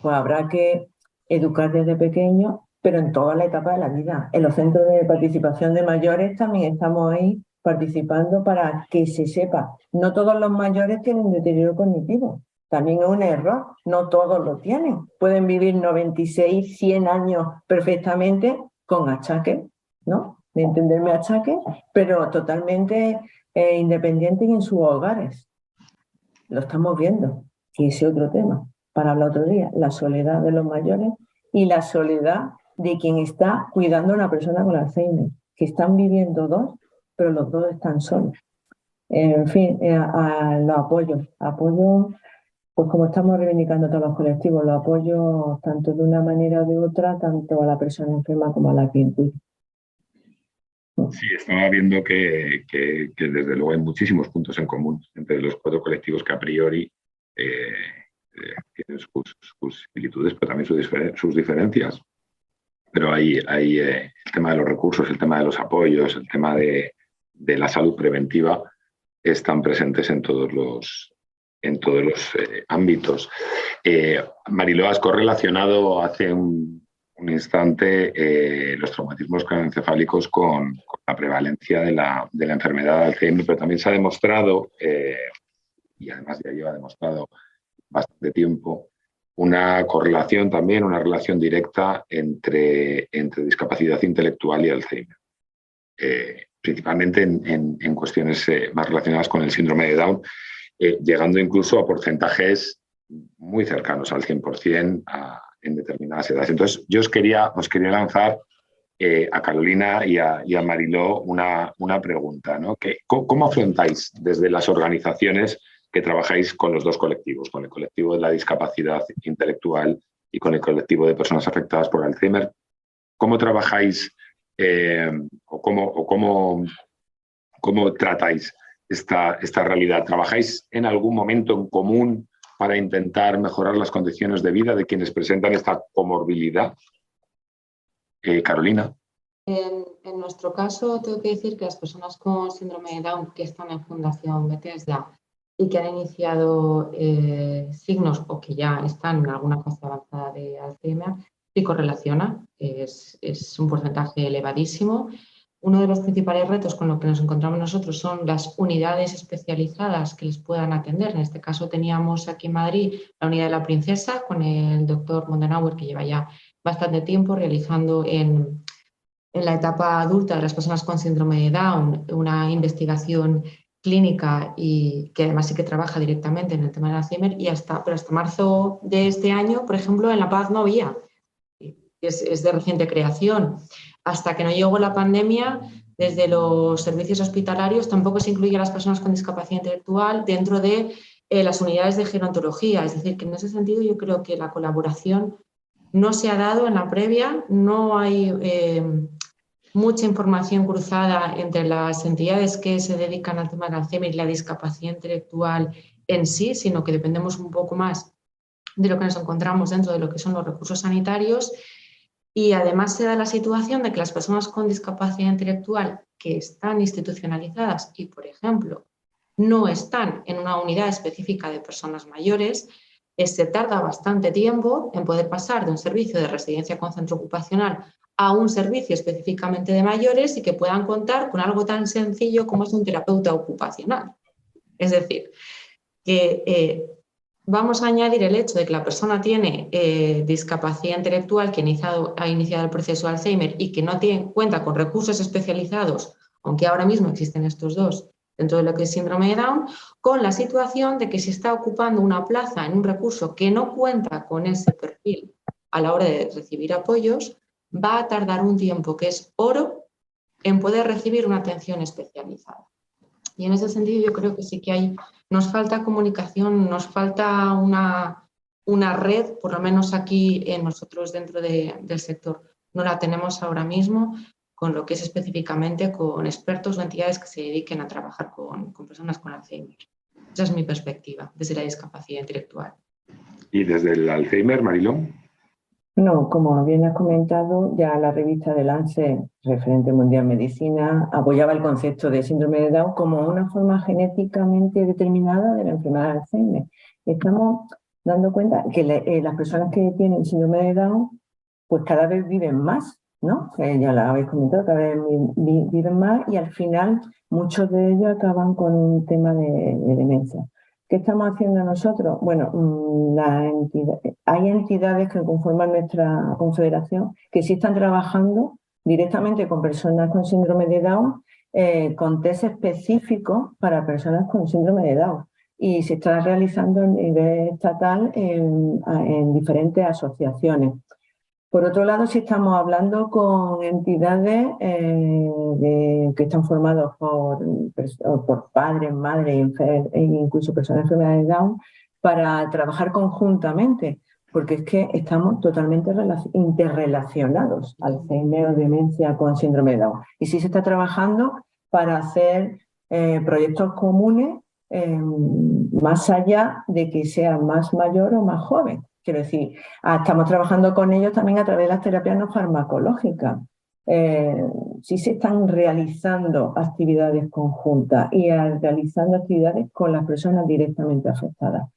Pues habrá que educar desde pequeños, pero en toda la etapa de la vida. En los centros de participación de mayores también estamos ahí participando para que se sepa. No todos los mayores tienen deterioro cognitivo. También es un error. No todos lo tienen. Pueden vivir 96, 100 años perfectamente con achaques, ¿no? De entenderme achaques, pero totalmente independientes y en sus hogares. Lo estamos viendo. Y ese otro tema para hablar otro día. La soledad de los mayores y la soledad de quien está cuidando a una persona con Alzheimer, que están viviendo dos, pero los dos están solos. En fin, a los apoyos. Pues como estamos reivindicando todos los colectivos, los apoyos tanto de una manera o de otra, tanto a la persona enferma como a la que intuye. Sí, estaba viendo que desde luego hay muchísimos puntos en común entre los 4 colectivos que a priori tienen sus similitudes, pero también sus diferencias. Pero hay el tema de los recursos, el tema de los apoyos, el tema de la salud preventiva están presentes en todos los ámbitos. Mariló, has correlacionado hace un instante los traumatismos craneoencefálicos con la prevalencia de la enfermedad de Alzheimer, pero también se ha demostrado, y además ya lleva demostrado bastante tiempo, una correlación también, una relación directa entre discapacidad intelectual y Alzheimer. Principalmente en cuestiones más relacionadas con el síndrome de Down, llegando incluso a porcentajes muy cercanos al 100% en determinadas edades. Entonces, yo os quería lanzar a Carolina y a Mariló una pregunta, ¿no? ¿Cómo afrontáis desde las organizaciones que trabajáis con los 2 colectivos, con el colectivo de la discapacidad intelectual y con el colectivo de personas afectadas por Alzheimer? ¿Cómo trabajáis cómo tratáis esta realidad? ¿Trabajáis en algún momento en común para intentar mejorar las condiciones de vida de quienes presentan esta comorbilidad? Carolina. En nuestro caso, tengo que decir que las personas con síndrome de Down que están en Fundación Bethesda y que han iniciado signos o que ya están en alguna fase avanzada de Alzheimer, sí correlaciona, es un porcentaje elevadísimo. Uno de los principales retos con los que nos encontramos nosotros son las unidades especializadas que les puedan atender. En este caso teníamos aquí en Madrid la unidad de la Princesa con el doctor Mondenauer, que lleva ya bastante tiempo realizando en la etapa adulta de las personas con síndrome de Down una investigación clínica y que además sí que trabaja directamente en el tema del Alzheimer, pero hasta marzo de este año, por ejemplo, en La Paz no había. Es de reciente creación. Hasta que no llegó la pandemia, desde los servicios hospitalarios tampoco se incluye a las personas con discapacidad intelectual dentro de las unidades de gerontología. Es decir, que en ese sentido yo creo que la colaboración no se ha dado en la previa, no hay mucha información cruzada entre las entidades que se dedican al tema del Alzheimer y la discapacidad intelectual en sí, sino que dependemos un poco más de lo que nos encontramos dentro de lo que son los recursos sanitarios. Y además se da la situación de que las personas con discapacidad intelectual que están institucionalizadas y, por ejemplo, no están en una unidad específica de personas mayores, se tarda bastante tiempo en poder pasar de un servicio de residencia con centro ocupacional a un servicio específicamente de mayores y que puedan contar con algo tan sencillo como es un terapeuta ocupacional. Es decir, que vamos a añadir el hecho de que la persona tiene discapacidad intelectual, que ha iniciado el proceso de Alzheimer y que no cuenta con recursos especializados, aunque ahora mismo existen estos 2 dentro de lo que es síndrome de Down, con la situación de que si está ocupando una plaza en un recurso que no cuenta con ese perfil a la hora de recibir apoyos, va a tardar un tiempo que es oro en poder recibir una atención especializada. Y en ese sentido yo creo que sí que nos falta comunicación, nos falta una red, por lo menos aquí nosotros dentro del sector no la tenemos ahora mismo, con lo que es específicamente con expertos o entidades que se dediquen a trabajar con personas con Alzheimer. Esa es mi perspectiva desde la discapacidad intelectual. ¿Y desde el Alzheimer, Mariló? No, como bien has comentado, ya la revista de Lancet, referente mundial en medicina, apoyaba el concepto de síndrome de Down como una forma genéticamente determinada de la enfermedad de Alzheimer. Estamos dando cuenta que las personas que tienen síndrome de Down, pues cada vez viven más, ¿no? Ya lo habéis comentado, cada vez viven más y al final muchos de ellos acaban con un tema de demencia. ¿Qué estamos haciendo nosotros? Bueno, hay entidades que conforman nuestra confederación que sí están trabajando directamente con personas con síndrome de Down, con test específicos para personas con síndrome de Down. Y se está realizando a nivel estatal en diferentes asociaciones. Por otro lado, si estamos hablando con entidades que están formadas por padres, madres e incluso personas enfermas de Down, para trabajar conjuntamente, porque es que estamos totalmente interrelacionados, Alzheimer o demencia con síndrome de Down. Y sí se está trabajando para hacer proyectos comunes más allá de que sea más mayor o más joven. Quiero decir, estamos trabajando con ellos también a través de las terapias no farmacológicas. Sí se están realizando actividades conjuntas y realizando actividades con las personas directamente afectadas.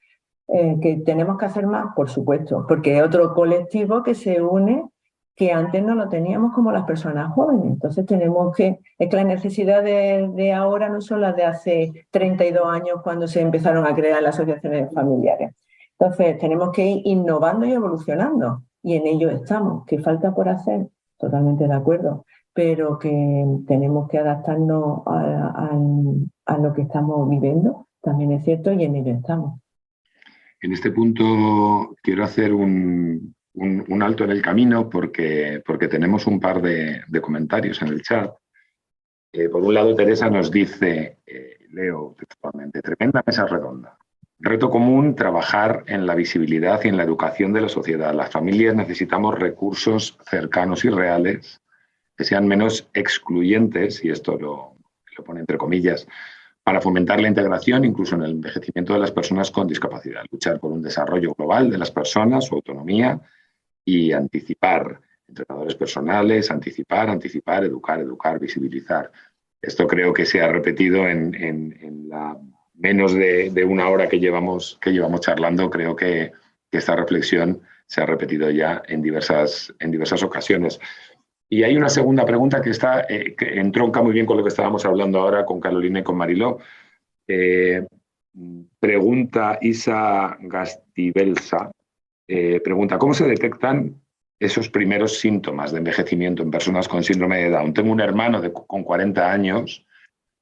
¿Que tenemos que hacer más? Por supuesto, porque es otro colectivo que se une que antes no lo teníamos como las personas jóvenes. Entonces tenemos que... Es que las necesidades de ahora no son las de hace 32 años cuando se empezaron a crear las asociaciones familiares. Entonces tenemos que ir innovando y evolucionando y en ello estamos. ¿Qué falta por hacer? Totalmente de acuerdo, pero que tenemos que adaptarnos a lo que estamos viviendo, también es cierto, y en ello estamos. En este punto quiero hacer un alto en el camino porque tenemos un par de comentarios en el chat. Por un lado, Teresa nos dice, leo textualmente, tremenda mesa redonda. Reto común, trabajar en la visibilidad y en la educación de la sociedad. Las familias necesitamos recursos cercanos y reales que sean menos excluyentes, y esto lo pone entre comillas, para fomentar la integración, incluso en el envejecimiento de las personas con discapacidad, luchar por un desarrollo global de las personas, su autonomía y anticipar entrenadores personales, anticipar, educar, visibilizar. Esto creo que se ha repetido en la menos de una hora que llevamos charlando. Creo que esta reflexión se ha repetido ya en diversas ocasiones. Y hay una segunda pregunta que entronca muy bien con lo que estábamos hablando ahora con Carolina y con Mariló. Pregunta Isa Gastibelsa, pregunta, ¿cómo se detectan esos primeros síntomas de envejecimiento en personas con síndrome de Down? Tengo un hermano con 40 años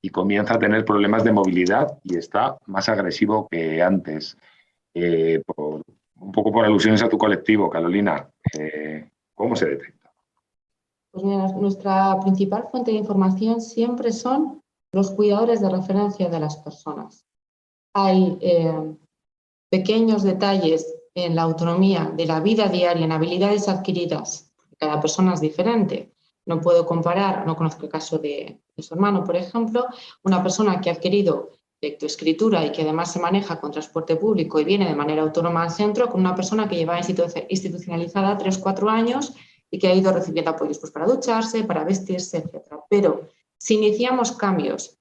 y comienza a tener problemas de movilidad y está más agresivo que antes. Un poco por alusiones a tu colectivo, Carolina, ¿cómo se detecta? Pues mira, nuestra principal fuente de información siempre son los cuidadores de referencia de las personas. Hay pequeños detalles en la autonomía de la vida diaria, en habilidades adquiridas. Cada persona es diferente. No puedo comparar, no conozco el caso de su hermano, por ejemplo, una persona que ha adquirido lectoescritura y que además se maneja con transporte público y viene de manera autónoma al centro, con una persona que lleva institucionalizada 3-4 años y que ha ido recibiendo apoyos pues, para ducharse, para vestirse, etc. Pero si iniciamos cambios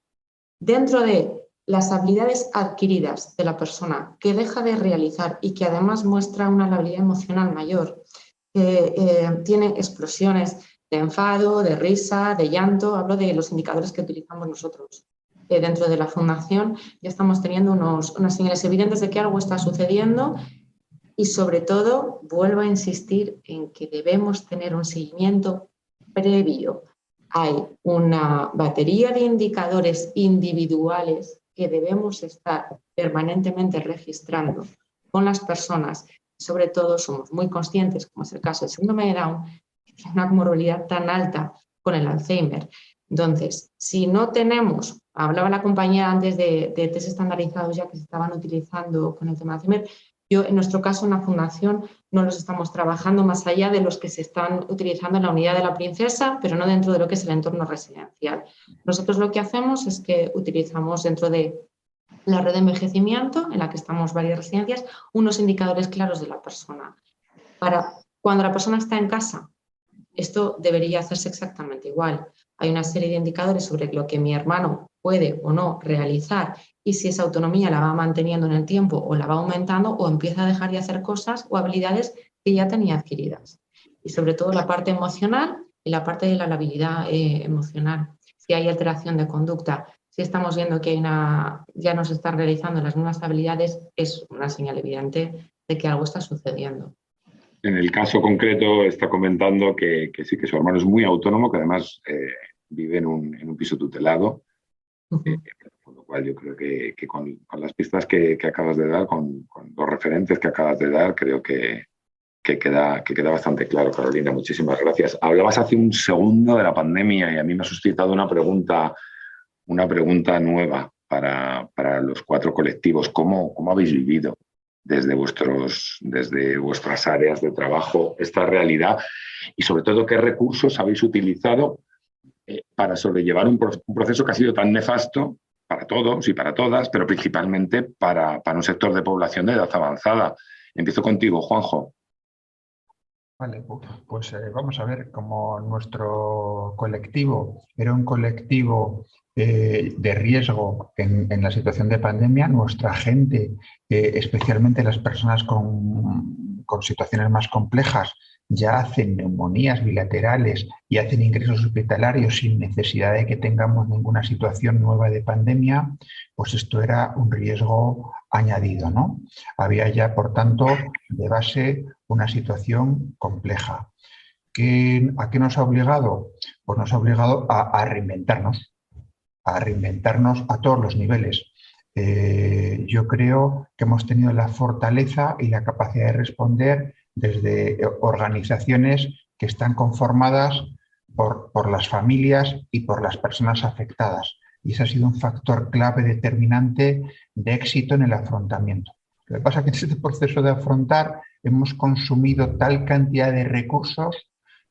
dentro de las habilidades adquiridas de la persona que deja de realizar y que además muestra una habilidad emocional mayor, que tiene explosiones de enfado, de risa, de llanto, hablo de los indicadores que utilizamos nosotros. Dentro de la fundación ya estamos teniendo unas señales evidentes de que algo está sucediendo y sobre todo vuelvo a insistir en que debemos tener un seguimiento previo. Hay una batería de indicadores individuales que debemos estar permanentemente registrando con las personas. Sobre todo somos muy conscientes, como es el caso del síndrome de Down, que tiene una comorbilidad tan alta con el Alzheimer. Entonces, si no tenemos, hablaba la compañía antes de test estandarizados ya que se estaban utilizando con el tema de Alzheimer, en nuestro caso, en la fundación, no los estamos trabajando más allá de los que se están utilizando en la unidad de la Princesa, pero no dentro de lo que es el entorno residencial. Nosotros lo que hacemos es que utilizamos dentro de la red de envejecimiento, en la que estamos varias residencias, unos indicadores claros de la persona. Para cuando la persona está en casa, esto debería hacerse exactamente igual. Hay una serie de indicadores sobre lo que mi hermano puede o no realizar y si esa autonomía la va manteniendo en el tiempo o la va aumentando o empieza a dejar de hacer cosas o habilidades que ya tenía adquiridas. Y sobre todo la parte emocional y la parte de la labilidad emocional. Si hay alteración de conducta, si estamos viendo que ya no se están realizando las mismas habilidades, es una señal evidente de que algo está sucediendo. En el caso concreto está comentando que sí, que su hermano es muy autónomo, que además vive en un piso tutelado, con lo cual yo creo que con las pistas que acabas de dar, con los referentes que acabas de dar, creo que que queda bastante claro, Carolina. Muchísimas gracias. Hablabas hace un segundo de la pandemia y a mí me ha suscitado una pregunta nueva para los 4 colectivos. ¿Cómo habéis vivido desde vuestras áreas de trabajo esta realidad? Y sobre todo, ¿qué recursos habéis utilizado para sobrellevar un proceso que ha sido tan nefasto para todos y para todas, pero principalmente para un sector de población de edad avanzada? Empiezo contigo, Juanjo. Vale, pues vamos a ver, como nuestro colectivo era un colectivo de riesgo en la situación de pandemia, nuestra gente, especialmente las personas con situaciones más complejas, ya hacen neumonías bilaterales y hacen ingresos hospitalarios sin necesidad de que tengamos ninguna situación nueva de pandemia, pues esto era un riesgo añadido, ¿no? Había ya, por tanto, de base una situación compleja. ¿A qué nos ha obligado? Pues nos ha obligado a reinventarnos a todos los niveles. Yo creo que hemos tenido la fortaleza y la capacidad de responder desde organizaciones que están conformadas por las familias y por las personas afectadas. Y ese ha sido un factor clave determinante de éxito en el afrontamiento. Lo que pasa es que en este proceso de afrontar hemos consumido tal cantidad de recursos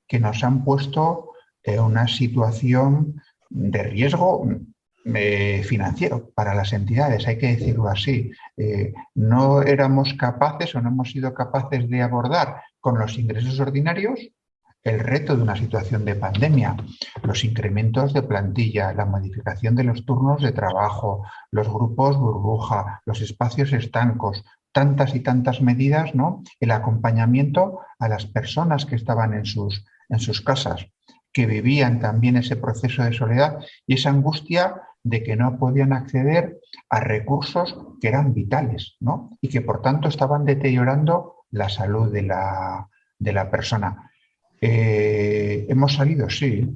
que nos han puesto en una situación de riesgo financiero para las entidades, hay que decirlo así. No éramos capaces o no hemos sido capaces de abordar con los ingresos ordinarios el reto de una situación de pandemia, los incrementos de plantilla, la modificación de los turnos de trabajo, los grupos burbuja, los espacios estancos, tantas y tantas medidas, ¿no? El acompañamiento a las personas que estaban en sus casas, que vivían también ese proceso de soledad y esa angustia de que no podían acceder a recursos que eran vitales, ¿no? Y que por tanto estaban deteriorando la salud de la persona. Hemos salido, sí.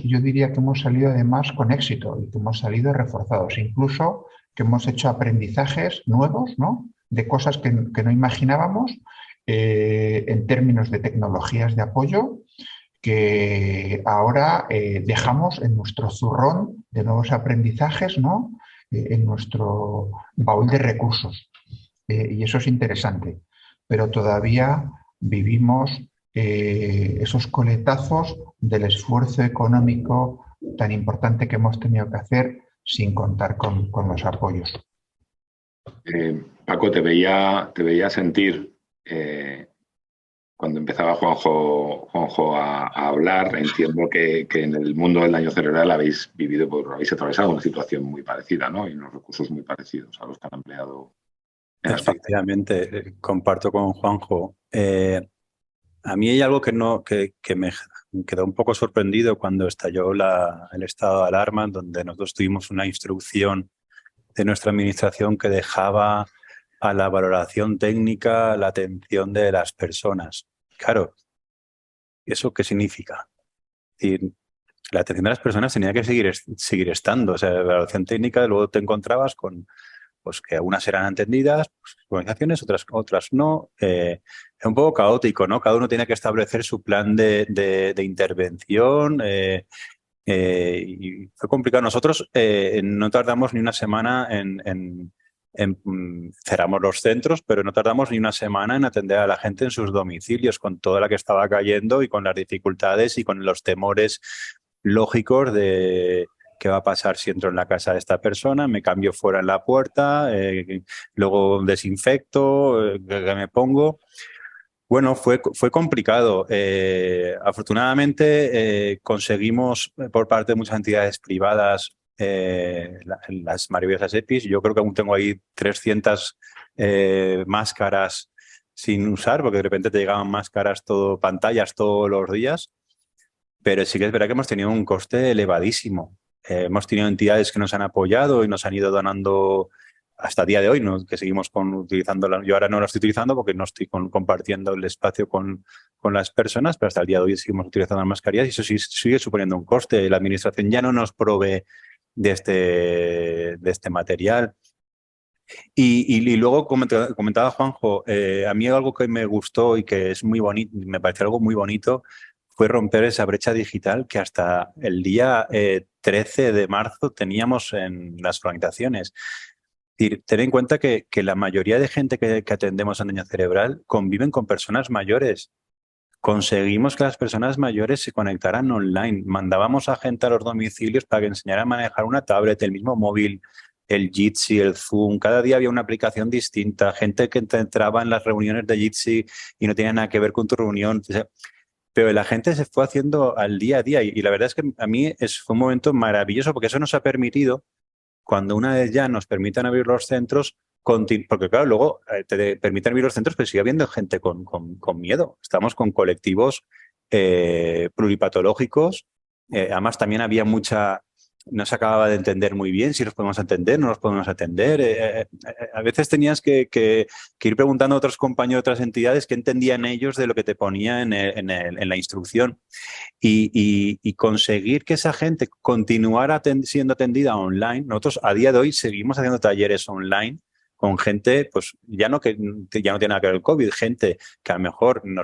Yo diría que hemos salido además con éxito y que hemos salido reforzados, incluso que hemos hecho aprendizajes nuevos, ¿no? De cosas que no imaginábamos en términos de tecnologías de apoyo que ahora dejamos en nuestro zurrón de nuevos aprendizajes, ¿no? En nuestro baúl de recursos. Y eso es interesante. Pero todavía vivimos esos coletazos del esfuerzo económico tan importante que hemos tenido que hacer sin contar con los apoyos. Paco, te veía sentir cuando empezaba Juanjo a hablar. Entiendo que en el mundo del daño cerebral habéis atravesado una situación muy parecida, ¿no? Y unos recursos muy parecidos a los que han empleado. Efectivamente, comparto con Juanjo. A mí hay algo que me quedó un poco sorprendido cuando estalló el estado de alarma, donde nosotros tuvimos una instrucción de nuestra administración que dejaba a la valoración técnica la atención de las personas. Claro, ¿eso qué significa? Es decir, la atención de las personas tenía que seguir estando. O sea, la valoración técnica, luego te encontrabas con pues que algunas eran entendidas, pues, organizaciones, otras no. Es un poco caótico, ¿no? Cada uno tiene que establecer su plan de intervención. Y fue complicado. Nosotros no tardamos ni una semana cerramos los centros, pero no tardamos ni una semana en atender a la gente en sus domicilios, con toda la que estaba cayendo y con las dificultades y con los temores lógicos de qué va a pasar si entro en la casa de esta persona, me cambio fuera en la puerta, luego desinfecto, ¿qué me pongo? Bueno, fue complicado. Afortunadamente conseguimos por parte de muchas entidades privadas las maravillosas EPIs. Yo creo que aún tengo ahí 300 máscaras sin usar, porque de repente te llegaban pantallas todos los días. Pero sí que es verdad que hemos tenido un coste elevadísimo. Hemos tenido entidades que nos han apoyado y nos han ido donando hasta el día de hoy, ¿no? Que seguimos utilizando. Yo ahora no lo estoy utilizando porque no estoy compartiendo el espacio con las personas, pero hasta el día de hoy seguimos utilizando las mascarillas y eso sí sigue suponiendo un coste. La administración ya no nos provee de este material. Y luego comentaba Juanjo, a mí algo que me gustó y que es muy bonito, me pareció algo muy bonito, fue romper esa brecha digital que hasta el día 13 de marzo teníamos en las organizaciones. Es decir, ten en cuenta que la mayoría de gente que atendemos en daño cerebral conviven con personas mayores. Conseguimos que las personas mayores se conectaran online. Mandábamos a gente a los domicilios para que enseñara a manejar una tablet, el mismo móvil, el Jitsi, el Zoom. Cada día había una aplicación distinta. Gente que entraba en las reuniones de Jitsi y no tenía nada que ver con tu reunión. O sea, pero la gente se fue haciendo al día a día. Y la verdad es que a mí fue un momento maravilloso porque eso nos ha permitido, cuando una vez ya nos permitan abrir los centros, porque claro, luego te permiten abrir los centros, pero sigue habiendo gente con miedo. Estamos con colectivos pluripatológicos. Además, también había no se acababa de entender muy bien si los podemos atender, no los podemos atender. A veces tenías que ir preguntando a otros compañeros de otras entidades qué entendían ellos de lo que te ponía en la instrucción. Y conseguir que esa gente continuara siendo atendida online. Nosotros a día de hoy seguimos haciendo talleres online con gente, pues ya no tiene nada que ver el COVID, gente que a lo mejor no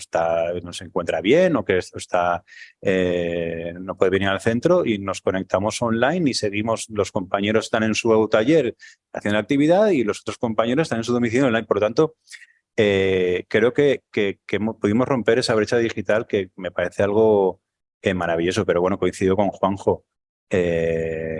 se encuentra bien o que no puede venir al centro, y nos conectamos online y seguimos, los compañeros están en su taller haciendo la actividad y los otros compañeros están en su domicilio online. Por lo tanto, creo que pudimos romper esa brecha digital, que me parece algo maravilloso. Pero bueno, coincido con Juanjo.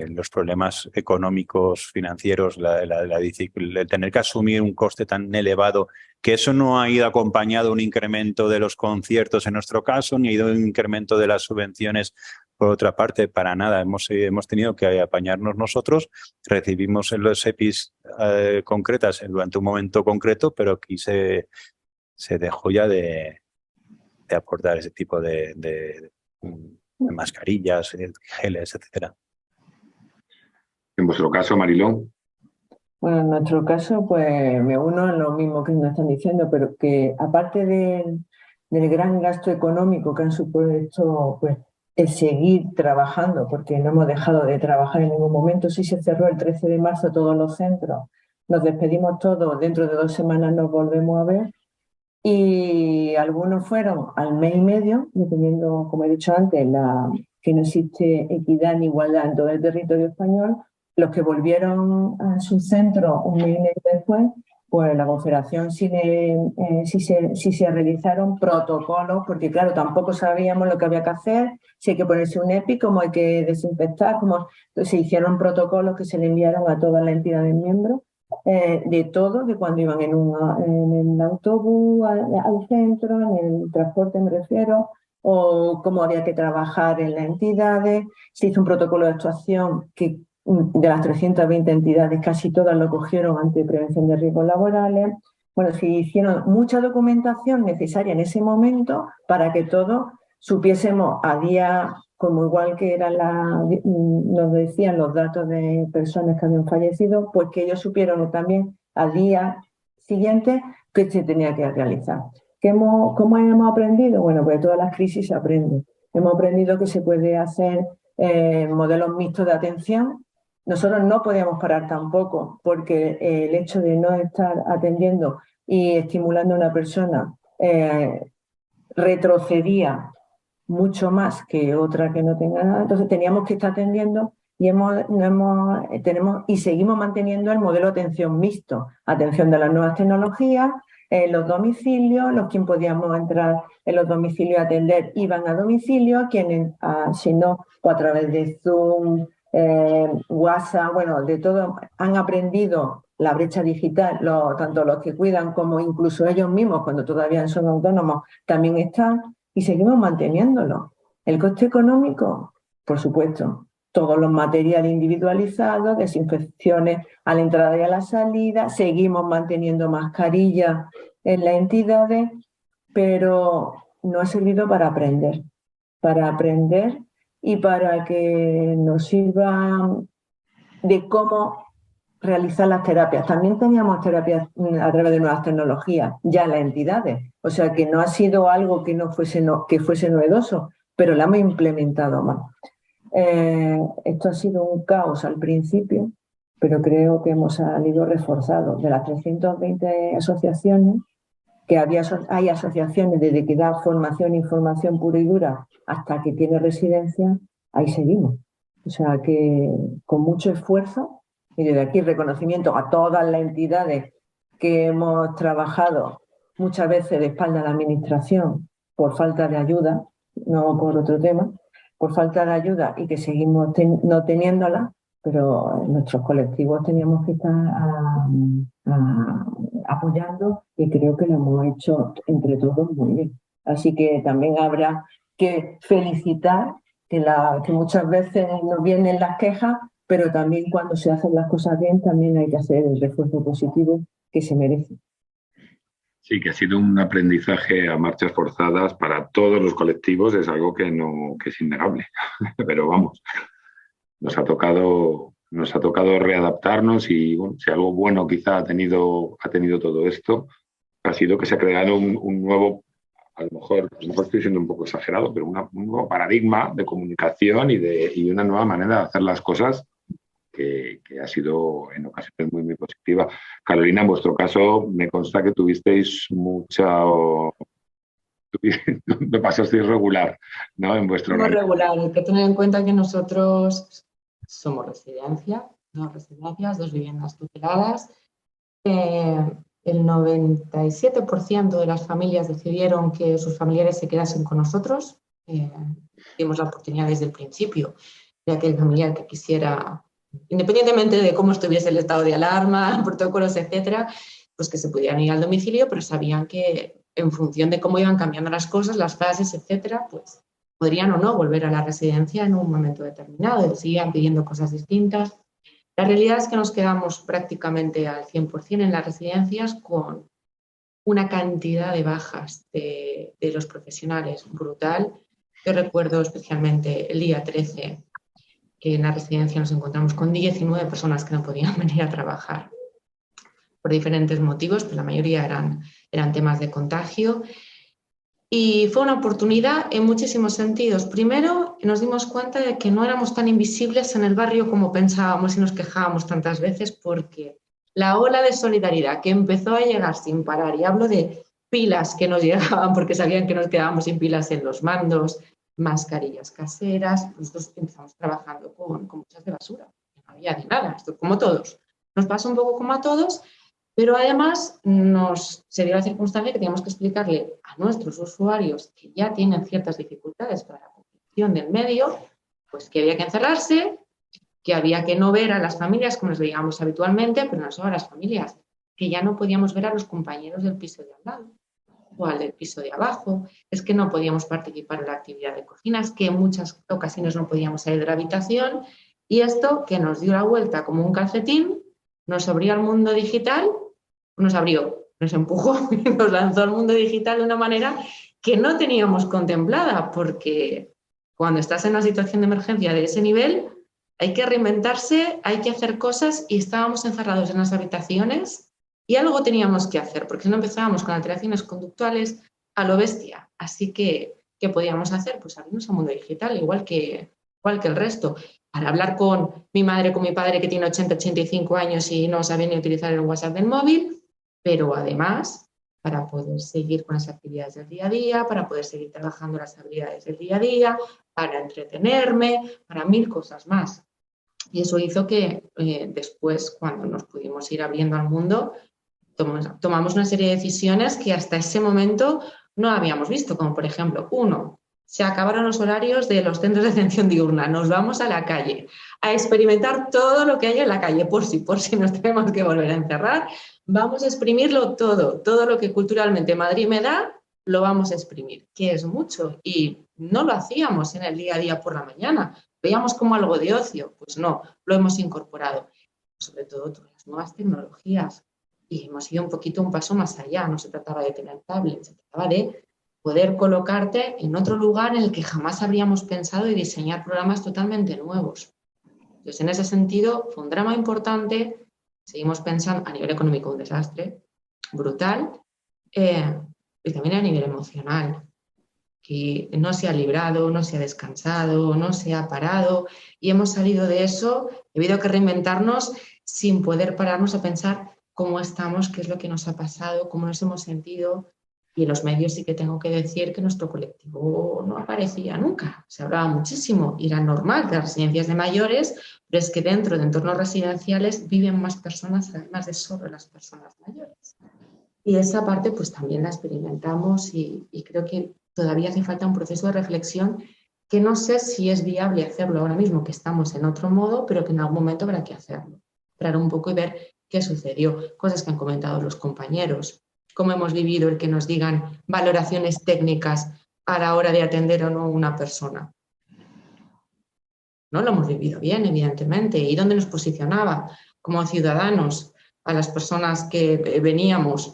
Los problemas económicos, financieros, el tener que asumir un coste tan elevado, que eso no ha ido acompañado de un incremento de los conciertos en nuestro caso, ni ha ido un incremento de las subvenciones por otra parte, para nada. Hemos tenido que apañarnos nosotros. Recibimos los EPIs concretas durante un momento concreto, pero aquí se dejó ya de aportar ese tipo de mascarillas, geles, etcétera. En vuestro caso, Mariló. Bueno, en nuestro caso, pues me uno a lo mismo que nos están diciendo, pero que aparte del gran gasto económico que han supuesto, pues, el seguir trabajando, porque no hemos dejado de trabajar en ningún momento. Sí se cerró el 13 de marzo todos los centros, nos despedimos todos, dentro de 2 semanas nos volvemos a ver. Y algunos fueron al mes y medio, dependiendo, como he dicho antes, que no existe equidad ni igualdad en todo el territorio español. Los que volvieron a su centro un mes y medio después, pues la Confederación sí se realizaron protocolos, porque claro, tampoco sabíamos lo que había que hacer, si hay que ponerse un EPI, cómo hay que desinfectar, entonces se hicieron protocolos que se le enviaron a todas las entidades miembros. De todo, de cuando iban en el autobús al centro, en el transporte me refiero, o cómo había que trabajar en las entidades. Se hizo un protocolo de actuación que de las 320 entidades casi todas lo cogieron ante prevención de riesgos laborales. Bueno, se hicieron mucha documentación necesaria en ese momento para que todos supiésemos a día, como igual que nos decían los datos de personas que habían fallecido, pues que ellos supieron también al día siguiente que se tenía que realizar. ¿Cómo hemos aprendido? Bueno, pues de todas las crisis se aprende. Hemos aprendido que se puede hacer modelos mixtos de atención. Nosotros no podíamos parar tampoco, porque el hecho de no estar atendiendo y estimulando a una persona retrocedía mucho más que otra que no tenga nada. Entonces teníamos que estar atendiendo y seguimos manteniendo el modelo de atención mixto, atención de las nuevas tecnologías, en los domicilios, quien podíamos entrar en los domicilios a atender iban a domicilio, quienes, si no, pues a través de Zoom, WhatsApp, bueno, de todo, han aprendido la brecha digital, tanto los que cuidan como incluso ellos mismos, cuando todavía son autónomos, también están, y seguimos manteniéndolo. El coste económico, por supuesto, todos los materiales individualizados, desinfecciones a la entrada y a la salida, seguimos manteniendo mascarillas en las entidades, pero no ha servido para aprender y para que nos sirva de cómo realizar las terapias. También teníamos terapias a través de nuevas tecnologías ya en las entidades, o sea que no ha sido algo que fuese novedoso, pero la hemos implementado más. Esto ha sido un caos al principio, pero creo que hemos salido reforzados. De las 320 asociaciones, que hay asociaciones desde que da formación e información pura y dura hasta que tiene residencia, ahí seguimos. O sea que con mucho esfuerzo, y desde aquí reconocimiento a todas las entidades que hemos trabajado muchas veces de espalda a la administración por falta de ayuda, no por otro tema, por falta de ayuda y que seguimos no teniéndola, pero nuestros colectivos teníamos que estar apoyando y creo que lo hemos hecho entre todos muy bien. Así que también habrá que felicitar que muchas veces nos vienen las quejas, pero también cuando se hacen las cosas bien también hay que hacer el refuerzo positivo que se merece. Sí, que ha sido un aprendizaje a marchas forzadas para todos los colectivos, es algo que es innegable. Pero vamos, nos ha tocado readaptarnos y bueno, si algo bueno quizá ha tenido todo esto, ha sido que se ha creado un nuevo, a lo mejor estoy siendo un poco exagerado, pero un nuevo paradigma de comunicación y una nueva manera de hacer las cosas que ha sido en ocasiones muy, muy positiva. Carolina, en vuestro caso me consta que tuvisteis no pasasteis regular, ¿no? En vuestro Somos regular, hay que tener en cuenta que nosotros somos residencia, dos residencias, 2 viviendas tuteladas. El 97% de las familias decidieron que sus familiares se quedasen con nosotros. Dimos la oportunidad desde el principio de aquel familiar que quisiera, independientemente de cómo estuviese el estado de alarma, protocolos, etcétera, pues que se pudieran ir al domicilio, pero sabían que en función de cómo iban cambiando las cosas, las fases, etcétera, pues podrían o no volver a la residencia en un momento determinado, seguían pidiendo cosas distintas. La realidad es que nos quedamos prácticamente al 100% en las residencias con una cantidad de bajas de los profesionales brutal. Yo recuerdo especialmente el día 13 que en la residencia nos encontramos con 19 personas que no podían venir a trabajar por diferentes motivos, pero la mayoría eran temas de contagio. Y fue una oportunidad en muchísimos sentidos. Primero, nos dimos cuenta de que no éramos tan invisibles en el barrio como pensábamos y nos quejábamos tantas veces, porque la ola de solidaridad que empezó a llegar sin parar, y hablo de pilas que nos llegaban porque sabían que nos quedábamos sin pilas en los mandos, mascarillas caseras, nosotros empezamos trabajando con muchas de basura, no había de nada, esto como todos. Nos pasa un poco como a todos. Pero además se dio la circunstancia que teníamos que explicarle a nuestros usuarios que ya tienen ciertas dificultades para la comprensión del medio, pues que había que encerrarse, que había que no ver a las familias como les veíamos habitualmente, pero no solo a las familias, que ya no podíamos ver a los compañeros del piso de al lado o al del piso de abajo, es que no podíamos participar en la actividad de cocina, es que en muchas ocasiones no podíamos salir de la habitación, y esto que nos dio la vuelta como un calcetín, nos abrió al mundo digital. Nos empujó y nos lanzó al mundo digital de una manera que no teníamos contemplada, porque cuando estás en una situación de emergencia de ese nivel, hay que reinventarse, hay que hacer cosas, y estábamos encerrados en las habitaciones y algo teníamos que hacer, porque si no empezábamos con alteraciones conductuales a lo bestia. Así que, ¿qué podíamos hacer? Pues abrirnos al mundo digital, igual que el resto. Para hablar con mi madre, con mi padre, que tiene 85 años y no sabe ni utilizar el WhatsApp del móvil, pero además para poder seguir con las actividades del día a día, para poder seguir trabajando las habilidades del día a día, para entretenerme, para 1000 cosas más. Y eso hizo que después, cuando nos pudimos ir abriendo al mundo, tomamos una serie de decisiones que hasta ese momento no habíamos visto, como por ejemplo, 1, se acabaron los horarios de los centros de atención diurna, nos vamos a la calle a experimentar todo lo que hay en la calle, por si nos tenemos que volver a encerrar, vamos a exprimirlo todo lo que culturalmente Madrid me da, lo vamos a exprimir, que es mucho, y no lo hacíamos en el día a día por la mañana, veíamos como algo de ocio, pues no, lo hemos incorporado, sobre todo todas las nuevas tecnologías, y hemos ido un paso más allá, no se trataba de tener tablets, se trataba de poder colocarte en otro lugar en el que jamás habríamos pensado y diseñar programas totalmente nuevos. Entonces, en ese sentido, fue un drama importante, seguimos pensando a nivel económico un desastre brutal, y también a nivel emocional, que no se ha librado, no se ha descansado, no se ha parado y hemos salido de eso, ha habido que reinventarnos sin poder pararnos a pensar cómo estamos, qué es lo que nos ha pasado, cómo nos hemos sentido. Y en los medios sí que tengo que decir que nuestro colectivo no aparecía nunca, se hablaba muchísimo y era normal de las residencias de mayores, pero es que dentro de entornos residenciales viven más personas además de solo las personas mayores. Y esa parte pues también la experimentamos y creo que todavía hace falta un proceso de reflexión que no sé si es viable hacerlo ahora mismo, que estamos en otro modo, pero que en algún momento habrá que hacerlo. Parar un poco y ver qué sucedió, cosas que han comentado los compañeros, cómo hemos vivido el que nos digan valoraciones técnicas a la hora de atender o no una persona. No lo hemos vivido bien, evidentemente. ¿Y dónde nos posicionaba como ciudadanos a las personas que veníamos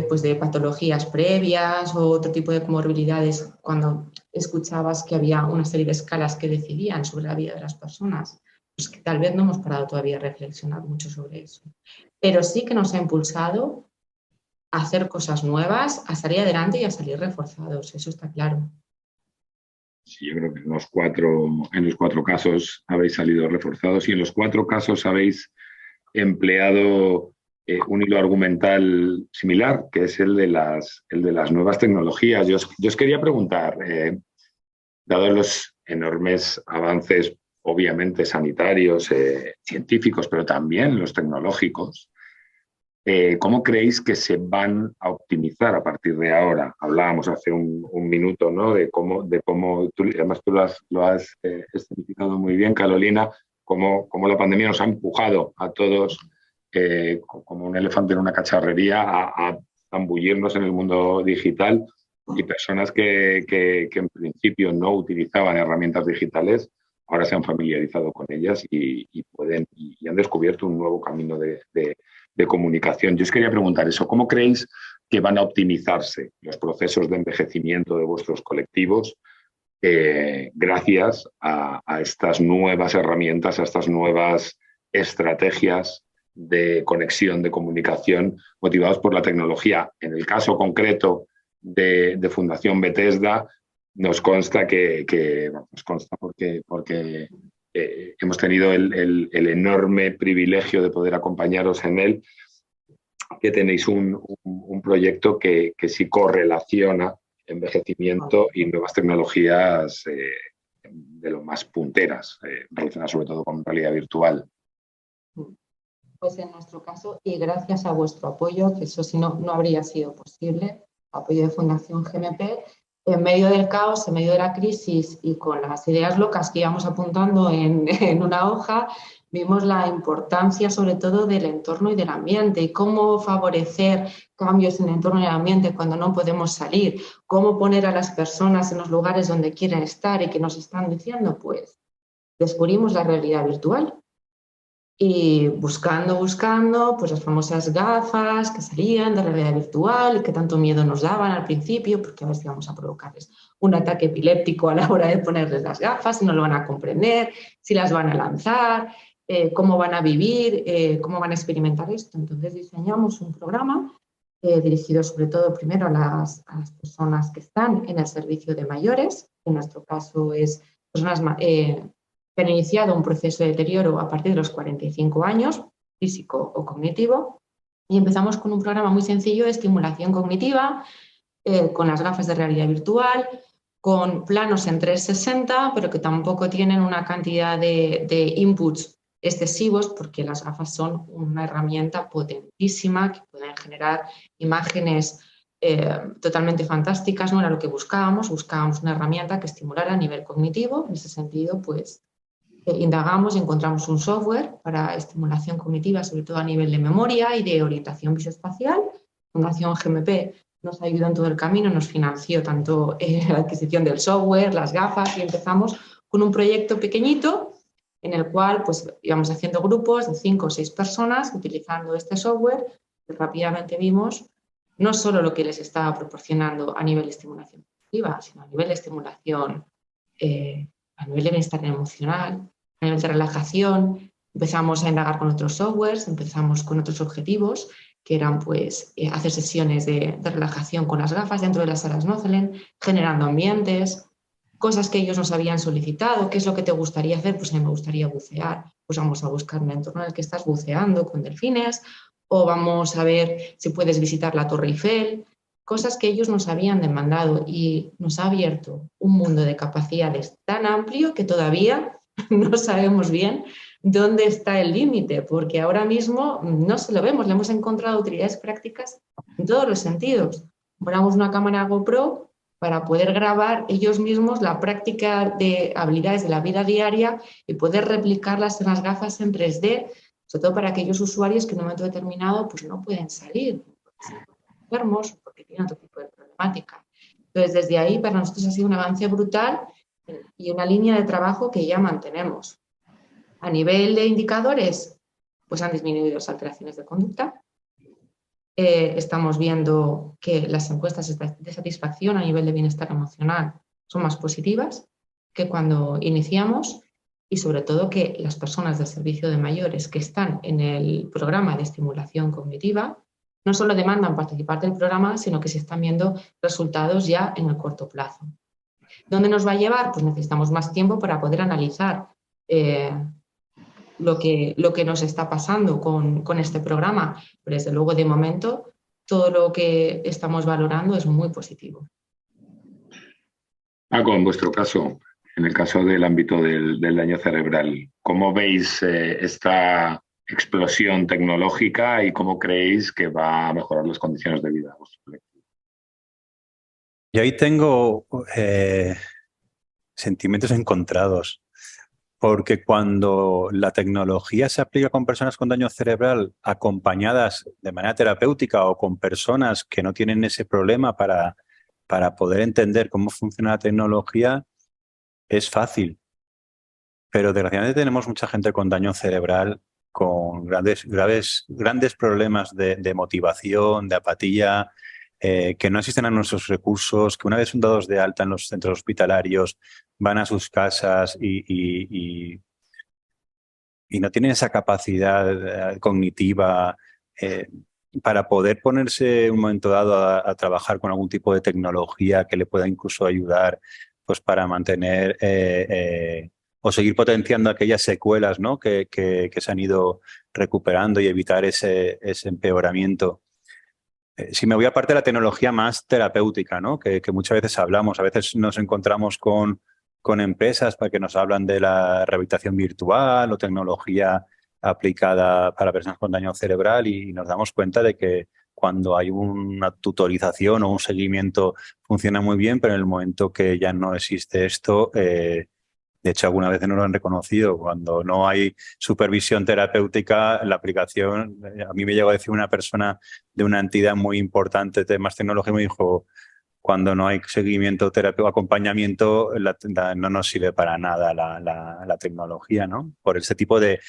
pues de patologías previas o otro tipo de comorbilidades cuando escuchabas que había una serie de escalas que decidían sobre la vida de las personas? Pues que tal vez no hemos parado todavía a reflexionar mucho sobre eso. Pero sí que nos ha impulsado a hacer cosas nuevas, a salir adelante y a salir reforzados, eso está claro. Sí, yo creo que en los cuatro casos habéis salido reforzados y en los 4 casos habéis empleado un hilo argumental similar, que es el de las nuevas tecnologías. Yo os quería preguntar, dados los enormes avances, obviamente sanitarios, científicos, pero también los tecnológicos, ¿cómo creéis que se van a optimizar a partir de ahora? Hablábamos hace un minuto, ¿no? de cómo además tú lo has escenificado muy bien, Carolina, cómo la pandemia nos ha empujado a todos como un elefante en una cacharrería a zambullirnos en el mundo digital, y personas que en principio no utilizaban herramientas digitales ahora se han familiarizado con ellas y han descubierto un nuevo camino de comunicación. Yo os quería preguntar eso, ¿cómo creéis que van a optimizarse los procesos de envejecimiento de vuestros colectivos gracias a estas nuevas herramientas, a estas nuevas estrategias de conexión, de comunicación motivados por la tecnología? En el caso concreto de Fundación Bethesda, nos consta porque hemos tenido el enorme privilegio de poder acompañaros en él, que tenéis un proyecto que sí correlaciona envejecimiento y nuevas tecnologías de lo más punteras, relacionadas sobre todo con realidad virtual. Pues en nuestro caso, y gracias a vuestro apoyo, que eso si no habría sido posible, apoyo de Fundación GMP, en medio del caos, en medio de la crisis y con las ideas locas que íbamos apuntando en una hoja, vimos la importancia sobre todo del entorno y del ambiente y cómo favorecer cambios en el entorno y el ambiente cuando no podemos salir, cómo poner a las personas en los lugares donde quieren estar y que nos están diciendo, pues descubrimos la realidad virtual. Y buscando, pues las famosas gafas que salían de realidad virtual y que tanto miedo nos daban al principio, porque a ver si vamos a provocarles un ataque epiléptico a la hora de ponerles las gafas, si no lo van a comprender, si las van a lanzar, cómo van a vivir, cómo van a experimentar esto. Entonces diseñamos un programa dirigido sobre todo primero a las personas que están en el servicio de mayores, que en nuestro caso es personas que han iniciado un proceso de deterioro a partir de los 45 años, físico o cognitivo, y empezamos con un programa muy sencillo de estimulación cognitiva, con las gafas de realidad virtual, con planos en 360, pero que tampoco tienen una cantidad de inputs excesivos, porque las gafas son una herramienta potentísima que pueden generar imágenes totalmente fantásticas. No era lo que buscábamos una herramienta que estimulara a nivel cognitivo. En ese sentido, pues indagamos y encontramos un software para estimulación cognitiva, sobre todo a nivel de memoria y de orientación visoespacial. Fundación GMP nos ayudó en todo el camino, nos financió tanto la adquisición del software, las gafas, y empezamos con un proyecto pequeñito en el cual pues, íbamos haciendo grupos de 5 o 6 personas utilizando este software, y rápidamente vimos no solo lo que les estaba proporcionando a nivel de estimulación cognitiva, sino a nivel de estimulación, a nivel de bienestar emocional, a nivel de relajación. Empezamos a indagar con otros softwares, empezamos con otros objetivos que eran pues hacer sesiones de relajación con las gafas dentro de las salas Nocelen, generando ambientes, cosas que ellos nos habían solicitado. ¿Qué es lo que te gustaría hacer? Pues a mí me gustaría bucear. Pues vamos a buscar un entorno en el que estás buceando con delfines, o vamos a ver si puedes visitar la Torre Eiffel. Cosas que ellos nos habían demandado, y nos ha abierto un mundo de capacidades tan amplio que todavía no sabemos bien dónde está el límite, porque ahora mismo no se lo vemos. Le hemos encontrado utilidades prácticas en todos los sentidos. Compramos una cámara GoPro para poder grabar ellos mismos la práctica de habilidades de la vida diaria y poder replicarlas en las gafas en 3D, sobre todo para aquellos usuarios que en un momento determinado pues no pueden salir, enfermos, porque tienen otro tipo de problemática. Entonces, desde ahí para nosotros ha sido un avance brutal y una línea de trabajo que ya mantenemos. A nivel de indicadores, pues han disminuido las alteraciones de conducta. Estamos viendo que las encuestas de satisfacción a nivel de bienestar emocional son más positivas que cuando iniciamos, y sobre todo que las personas del servicio de mayores que están en el programa de estimulación cognitiva no solo demandan participar del programa, sino que se están viendo resultados ya en el corto plazo. ¿Dónde nos va a llevar? Pues necesitamos más tiempo para poder analizar lo que nos está pasando con este programa, pero desde luego de momento todo lo que estamos valorando es muy positivo. Paco, en vuestro caso, en el caso del ámbito del daño cerebral, ¿cómo veis esta explosión tecnológica y cómo creéis que va a mejorar las condiciones de vida? Yo ahí tengo sentimientos encontrados, porque cuando la tecnología se aplica con personas con daño cerebral acompañadas de manera terapéutica o con personas que no tienen ese problema para poder entender cómo funciona la tecnología, es fácil. Pero desgraciadamente tenemos mucha gente con daño cerebral, con grandes problemas de motivación, de apatía, que no asisten a nuestros recursos, que una vez son dados de alta en los centros hospitalarios, van a sus casas y no tienen esa capacidad cognitiva para poder ponerse un momento dado a trabajar con algún tipo de tecnología que le pueda incluso ayudar pues para mantener o seguir potenciando aquellas secuelas, ¿no? que se han ido recuperando y evitar ese empeoramiento. Si me voy aparte de la tecnología más terapéutica, ¿no? que muchas veces hablamos, a veces nos encontramos con empresas para que nos hablan de la rehabilitación virtual o tecnología aplicada para personas con daño cerebral, y nos damos cuenta de que cuando hay una tutorización o un seguimiento funciona muy bien, pero en el momento que ya no existe esto, de hecho algunas veces no lo han reconocido, cuando no hay supervisión terapéutica, la aplicación, a mí me llegó a decir una persona de una entidad muy importante de temas tecnológicos, me dijo: cuando no hay seguimiento terapéutico, acompañamiento, no nos sirve para nada la tecnología, ¿no? Por ese tipo de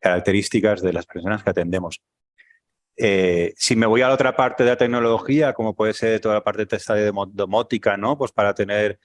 características de las personas que atendemos. Si me voy a la otra parte de la tecnología, como puede ser toda la parte de domótica, ¿no? Pues para tener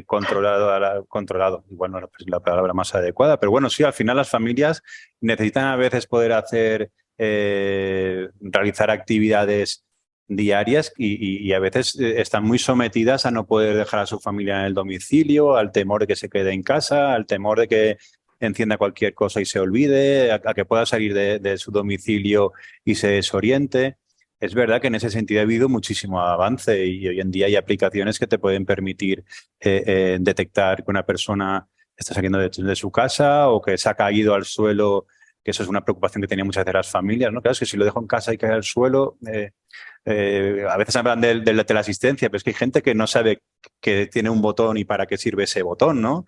controlado, igual no es la palabra más adecuada, pero bueno, sí, al final las familias necesitan a veces poder hacer, realizar actividades diarias y a veces están muy sometidas a no poder dejar a su familia en el domicilio, al temor de que se quede en casa, al temor de que encienda cualquier cosa y se olvide, a que pueda salir de su domicilio y se desoriente. Es verdad que en ese sentido ha habido muchísimo avance y hoy en día hay aplicaciones que te pueden permitir detectar que una persona está saliendo de su casa o que se ha caído al suelo, que eso es una preocupación que tenían muchas veces las familias, ¿no? Claro, es que si lo dejo en casa y cae al suelo, a veces hablan de la teleasistencia, pero es que hay gente que no sabe que tiene un botón y para qué sirve ese botón, ¿no?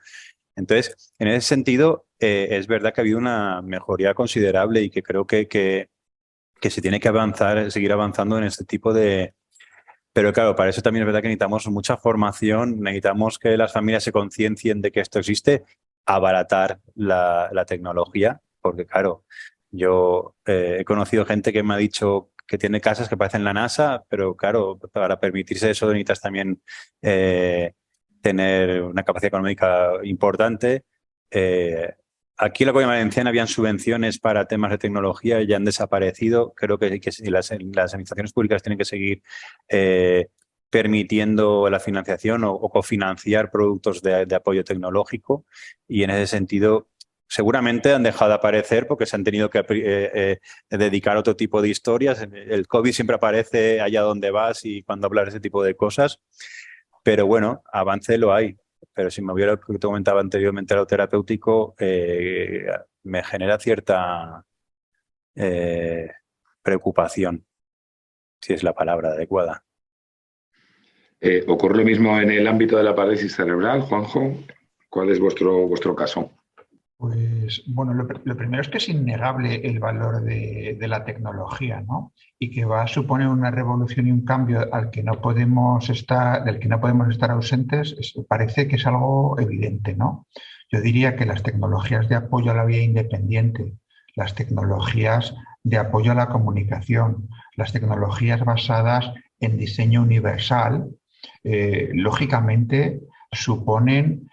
Entonces, en ese sentido, es verdad que ha habido una mejoría considerable y que creo que se tiene que avanzar, seguir avanzando en este tipo de... Pero claro, para eso también es verdad que necesitamos mucha formación, necesitamos que las familias se conciencien de que esto existe, abaratar la tecnología, porque claro, yo he conocido gente que me ha dicho que tiene casas que parecen la NASA, pero claro, para permitirse eso necesitas también tener una capacidad económica importante. Aquí en la Comunidad Valenciana habían subvenciones para temas de tecnología y ya han desaparecido. Creo que las administraciones públicas tienen que seguir permitiendo la financiación o cofinanciar productos de apoyo tecnológico, y en ese sentido seguramente han dejado de aparecer porque se han tenido que dedicar a otro tipo de historias. El COVID siempre aparece allá donde vas y cuando hablas de ese tipo de cosas, pero bueno, avance lo hay. Pero si me hubiera, lo que te comentaba anteriormente, lo terapéutico, me genera cierta preocupación, si es la palabra adecuada. ¿Ocurre lo mismo en el ámbito de la parálisis cerebral, Juanjo? ¿Cuál es vuestro caso? Pues bueno, lo primero es que es innegable el valor de la tecnología, ¿no? Y que va a suponer una revolución y un cambio del que no podemos estar ausentes, parece que es algo evidente, ¿no? Yo diría que las tecnologías de apoyo a la vida independiente, las tecnologías de apoyo a la comunicación, las tecnologías basadas en diseño universal, lógicamente suponen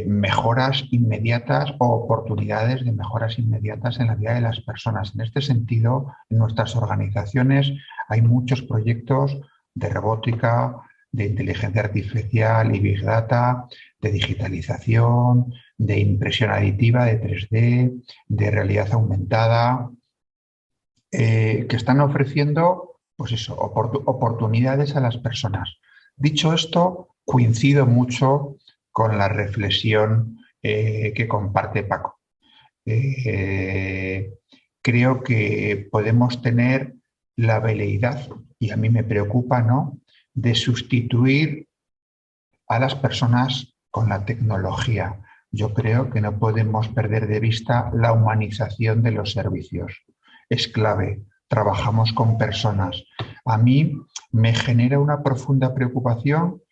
mejoras inmediatas o oportunidades de mejoras inmediatas en la vida de las personas. En este sentido, en nuestras organizaciones hay muchos proyectos de robótica, de inteligencia artificial y Big Data, de digitalización, de impresión aditiva, de 3D, de realidad aumentada, que están ofreciendo, pues eso, oportunidades a las personas. Dicho esto, coincido mucho con la reflexión que comparte Paco. Creo que podemos tener la veleidad, y a mí me preocupa, ¿no?, de sustituir a las personas con la tecnología. Yo creo que no podemos perder de vista la humanización de los servicios. Es clave. Trabajamos con personas. A mí me genera una profunda preocupación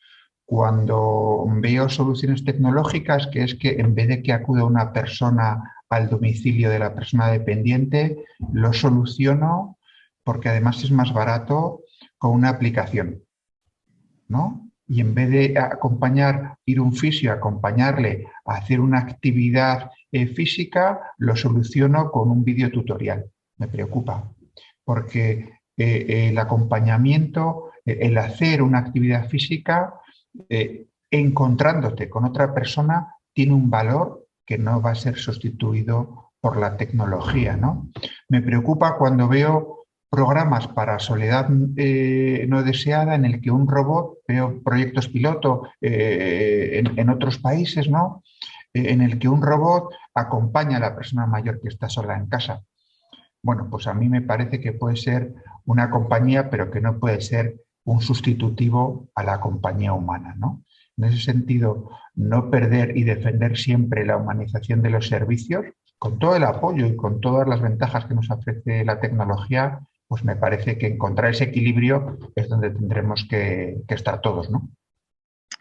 cuando veo soluciones tecnológicas, que es que en vez de que acuda una persona al domicilio de la persona dependiente, lo soluciono porque además es más barato con una aplicación, ¿no? Y en vez de ir un fisio, acompañarle a hacer una actividad física, lo soluciono con un videotutorial. Me preocupa, porque el acompañamiento, el hacer una actividad física, encontrándote con otra persona, tiene un valor que no va a ser sustituido por la tecnología, ¿no? Me preocupa cuando veo programas para soledad no deseada en el que un robot, veo proyectos piloto en otros países, ¿no?, en el que un robot acompaña a la persona mayor que está sola en casa. Bueno, pues a mí me parece que puede ser una compañía, pero que no puede ser un sustitutivo a la compañía humana, ¿no? En ese sentido, no perder y defender siempre la humanización de los servicios, con todo el apoyo y con todas las ventajas que nos ofrece la tecnología, pues me parece que encontrar ese equilibrio es donde tendremos que estar todos, ¿no?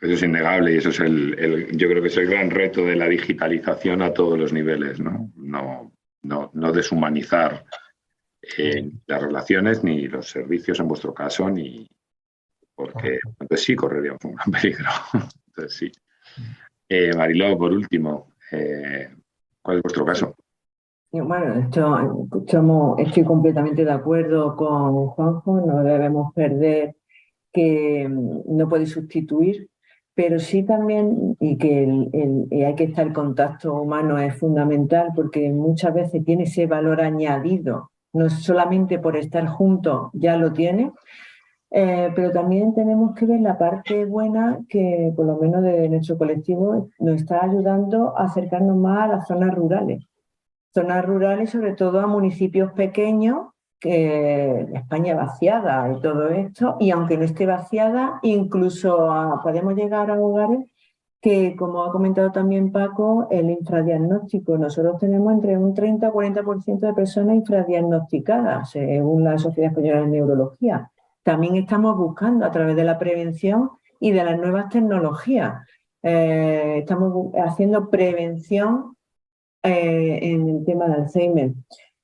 Eso es innegable y eso es yo creo que es el gran reto de la digitalización a todos los niveles, ¿no? No deshumanizar las relaciones ni los servicios en vuestro caso, ni porque entonces sí correríamos un gran peligro. Entonces sí. Mariló, por último, ¿cuál es vuestro caso? Bueno, estoy completamente de acuerdo con Juanjo, no debemos perder que no puede sustituir, pero sí también, y que hay que estar en contacto humano es fundamental porque muchas veces tiene ese valor añadido, no solamente por estar juntos ya lo tiene, pero también tenemos que ver la parte buena que por lo menos de nuestro colectivo nos está ayudando a acercarnos más a las zonas rurales sobre todo a municipios pequeños, que España vaciada y todo esto, y aunque no esté vaciada, incluso podemos llegar a hogares que, como ha comentado también Paco, el infradiagnóstico. Nosotros tenemos entre un 30 o 40% de personas infradiagnosticadas, según la Sociedad Española de Neurología. También estamos buscando a través de la prevención y de las nuevas tecnologías. Estamos haciendo prevención en el tema de Alzheimer.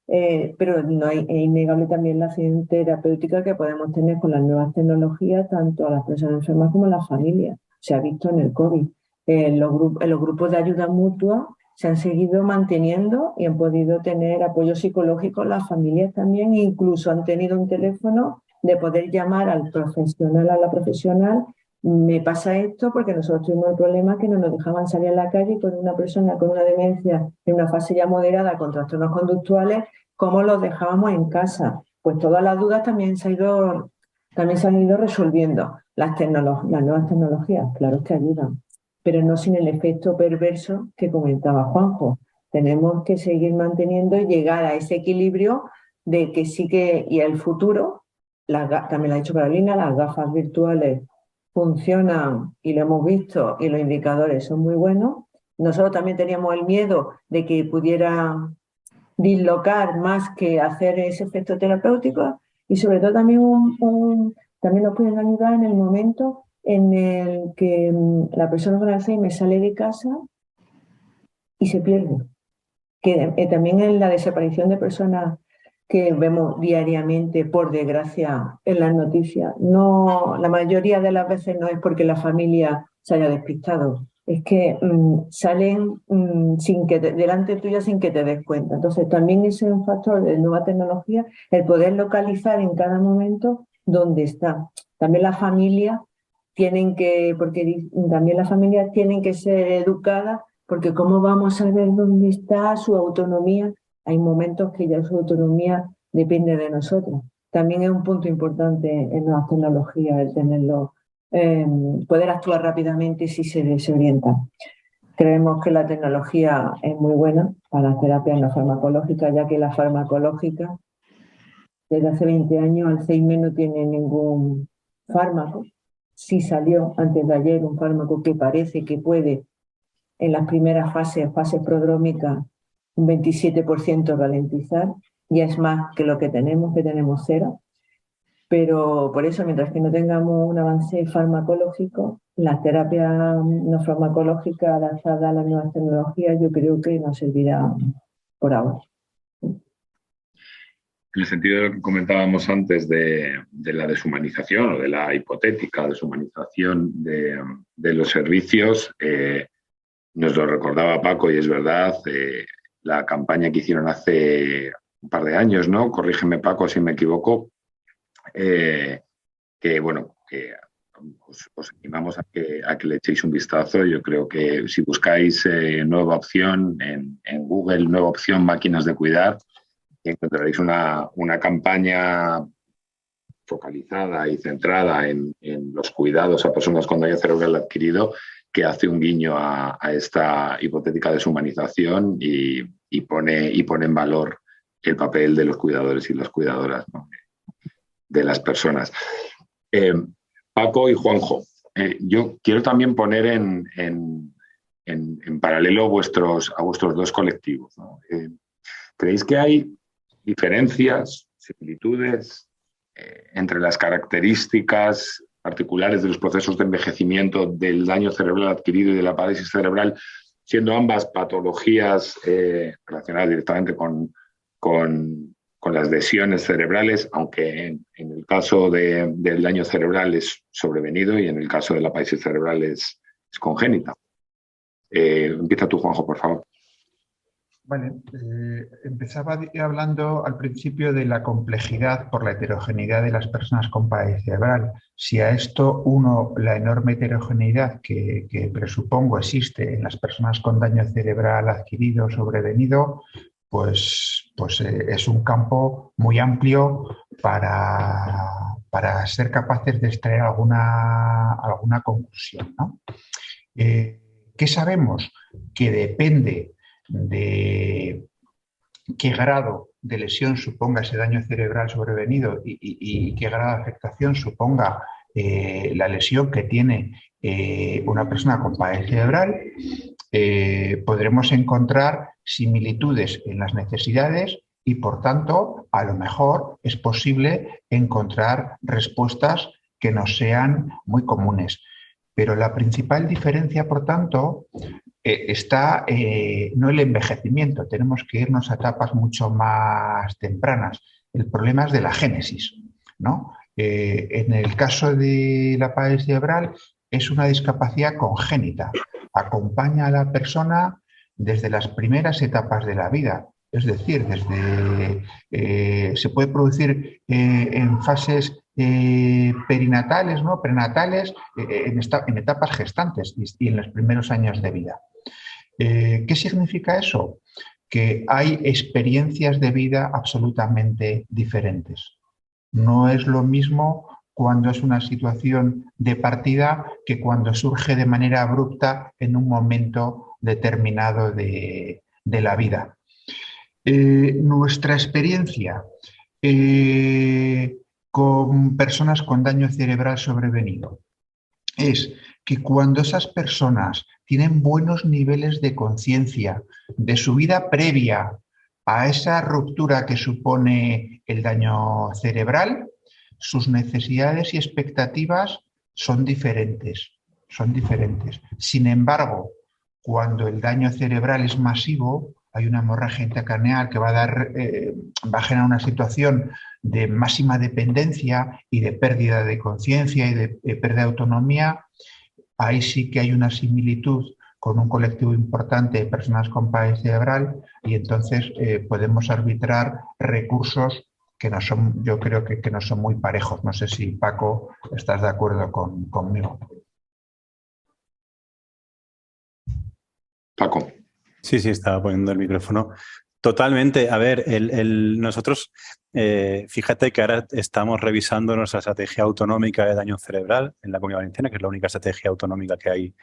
Pero no es innegable también la acción terapéutica que podemos tener con las nuevas tecnologías, tanto a las personas enfermas como a las familias. Se ha visto en el COVID. En los grupos de ayuda mutua se han seguido manteniendo y han podido tener apoyo psicológico las familias también, e incluso han tenido un teléfono de poder llamar al profesional, a la profesional, me pasa esto porque nosotros tuvimos el problema que no nos dejaban salir a la calle con una persona con una demencia en una fase ya moderada con trastornos conductuales, ¿cómo los dejábamos en casa? Pues todas las dudas también se han ido resolviendo. Las nuevas tecnologías, claro que ayudan, pero no sin el efecto perverso que comentaba Juanjo. Tenemos que seguir manteniendo y llegar a ese equilibrio de que sí que, y el futuro, también lo ha dicho Carolina, las gafas virtuales funcionan y lo hemos visto y los indicadores son muy buenos. Nosotros también teníamos el miedo de que pudiera dislocar más que hacer ese efecto terapéutico, y sobre todo también, también nos pueden ayudar en el momento en el que la persona con Alzheimer sale de casa y se pierde. Que también en la desaparición de personas que vemos diariamente, por desgracia, en las noticias, no, la mayoría de las veces no es porque la familia se haya despistado, es que salen delante tuya sin que te des cuenta. Entonces también ese es un factor de nueva tecnología, el poder localizar en cada momento dónde está. También las familias tienen que ser educadas, porque ¿cómo vamos a ver dónde está su autonomía? Hay momentos que ya su autonomía depende de nosotros. También es un punto importante en nuevas tecnologías el tenerlo, poder actuar rápidamente si se desorienta. Creemos que la tecnología es muy buena para las terapias no farmacológicas, ya que la farmacológica, desde hace 20 años, Alzheimer no tiene ningún fármaco. Sí salió antes de ayer un fármaco que parece que puede, en las primeras fases prodrómicas, un 27% ralentizar, ya es más que lo que tenemos 0. Pero por eso, mientras que no tengamos un avance farmacológico, la terapia no farmacológica adaptada a las nuevas tecnologías, yo creo que nos servirá por ahora. En el sentido de lo que comentábamos antes de la deshumanización o de la hipotética deshumanización de los servicios, nos lo recordaba Paco y es verdad, la campaña que hicieron hace un par de años, ¿no? Corrígeme, Paco, si me equivoco, que bueno, que os animamos a que le echéis un vistazo. Yo creo que si buscáis nueva opción en Google, nueva opción máquinas de cuidar, encontraréis una campaña focalizada y centrada en los cuidados a personas con daño cerebral adquirido, que hace un guiño a esta hipotética deshumanización y pone en valor el papel de los cuidadores y las cuidadoras, ¿no?, de las personas. Paco y Juanjo, yo quiero también poner en paralelo a vuestros dos colectivos, ¿no? ¿Creéis que hay diferencias, similitudes entre las características particulares de los procesos de envejecimiento del daño cerebral adquirido y de la parálisis cerebral, siendo ambas patologías relacionadas directamente con las lesiones cerebrales, aunque en el caso del daño cerebral es sobrevenido y en el caso de la parálisis cerebral es congénita? Empieza tú, Juanjo, por favor. Vale, empezaba hablando al principio de la complejidad por la heterogeneidad de las personas con parálisis cerebral. Si a esto uno la enorme heterogeneidad que presupongo existe en las personas con daño cerebral adquirido o sobrevenido, pues es un campo muy amplio para ser capaces de extraer alguna conclusión, ¿no? ¿Qué sabemos? Que depende de qué grado de lesión suponga ese daño cerebral sobrevenido y qué grado de afectación suponga la lesión que tiene una persona con parálisis cerebral, podremos encontrar similitudes en las necesidades y, por tanto, a lo mejor es posible encontrar respuestas que no sean muy comunes. Pero la principal diferencia, por tanto, está no el envejecimiento. Tenemos que irnos a etapas mucho más tempranas. El problema es de la génesis, ¿no? En el caso de la parálisis cerebral es una discapacidad congénita. Acompaña a la persona desde las primeras etapas de la vida. Es decir, se puede producir en fases perinatales, ¿no? Prenatales, en etapas gestantes y en los primeros años de vida. ¿Qué significa eso? Que hay experiencias de vida absolutamente diferentes. No es lo mismo cuando es una situación de partida que cuando surge de manera abrupta en un momento determinado de la vida. Nuestra experiencia con personas con daño cerebral sobrevenido es que cuando esas personas tienen buenos niveles de conciencia de su vida previa a esa ruptura que supone el daño cerebral, sus necesidades y expectativas son diferentes. Sin embargo, cuando el daño cerebral es masivo, hay una hemorragia intracraneal que va a generar una situación de máxima dependencia y de pérdida de conciencia y de pérdida de autonomía. Ahí sí que hay una similitud con un colectivo importante de personas con parálisis cerebral y entonces podemos arbitrar recursos que no son, yo creo que no son muy parejos. No sé si, Paco, estás de acuerdo conmigo. Paco. Sí, estaba poniendo el micrófono. Totalmente. A ver, nosotros, fíjate que ahora estamos revisando nuestra estrategia autonómica de daño cerebral en la Comunidad Valenciana, que es la única estrategia autonómica que hay de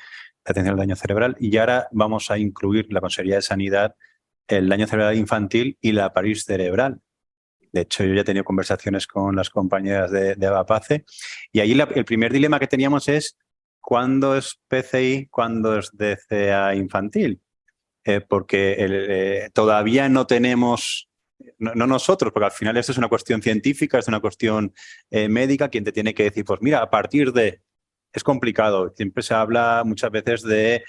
atención al daño cerebral, y ahora vamos a incluir la Consejería de Sanidad, el daño cerebral infantil y la parálisis cerebral. De hecho, yo ya he tenido conversaciones con las compañeras de ABAPACE y ahí el primer dilema que teníamos es ¿cuándo es PCI, cuándo es DCA infantil? Porque todavía no tenemos, no nosotros, porque al final esto es una cuestión científica, es una cuestión médica, quien te tiene que decir, pues mira, a partir de... Es complicado. Siempre se habla muchas veces de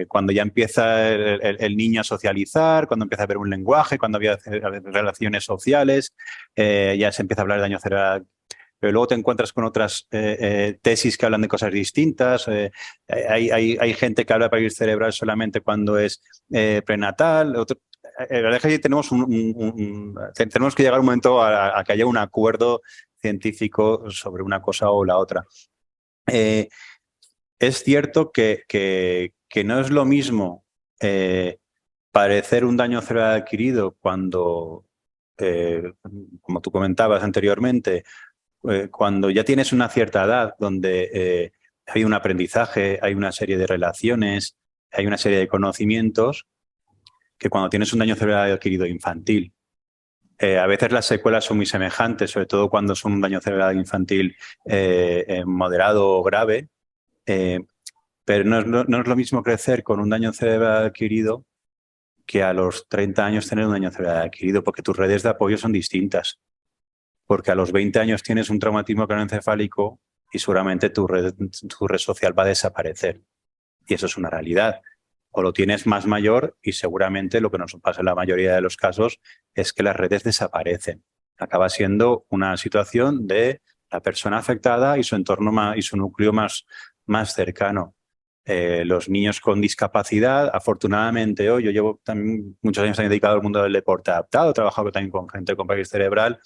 cuando ya empieza el niño a socializar, cuando empieza a ver un lenguaje, cuando había relaciones sociales, ya se empieza a hablar de daño cerebral. Pero luego te encuentras con otras tesis que hablan de cosas distintas. Hay gente que habla de parálisis cerebral solamente cuando es prenatal. La verdad es que tenemos que llegar un momento a que haya un acuerdo científico sobre una cosa o la otra. Es cierto que no es lo mismo padecer un daño cerebral adquirido cuando, como tú comentabas anteriormente, cuando ya tienes una cierta edad donde hay un aprendizaje, hay una serie de relaciones, hay una serie de conocimientos, que cuando tienes un daño cerebral adquirido infantil. A veces las secuelas son muy semejantes, sobre todo cuando son un daño cerebral infantil moderado o grave, pero no es lo mismo crecer con un daño cerebral adquirido que a los 30 años tener un daño cerebral adquirido, porque tus redes de apoyo son distintas. Porque a los 20 años tienes un traumatismo craneoencefálico y seguramente tu red social va a desaparecer. Y eso es una realidad. O lo tienes más mayor y seguramente lo que nos pasa en la mayoría de los casos es que las redes desaparecen. Acaba siendo una situación de la persona afectada y su entorno y su núcleo más cercano. Los niños con discapacidad, afortunadamente hoy, yo llevo también muchos años dedicado al mundo del deporte adaptado, he trabajado también con gente con parálisis cerebral.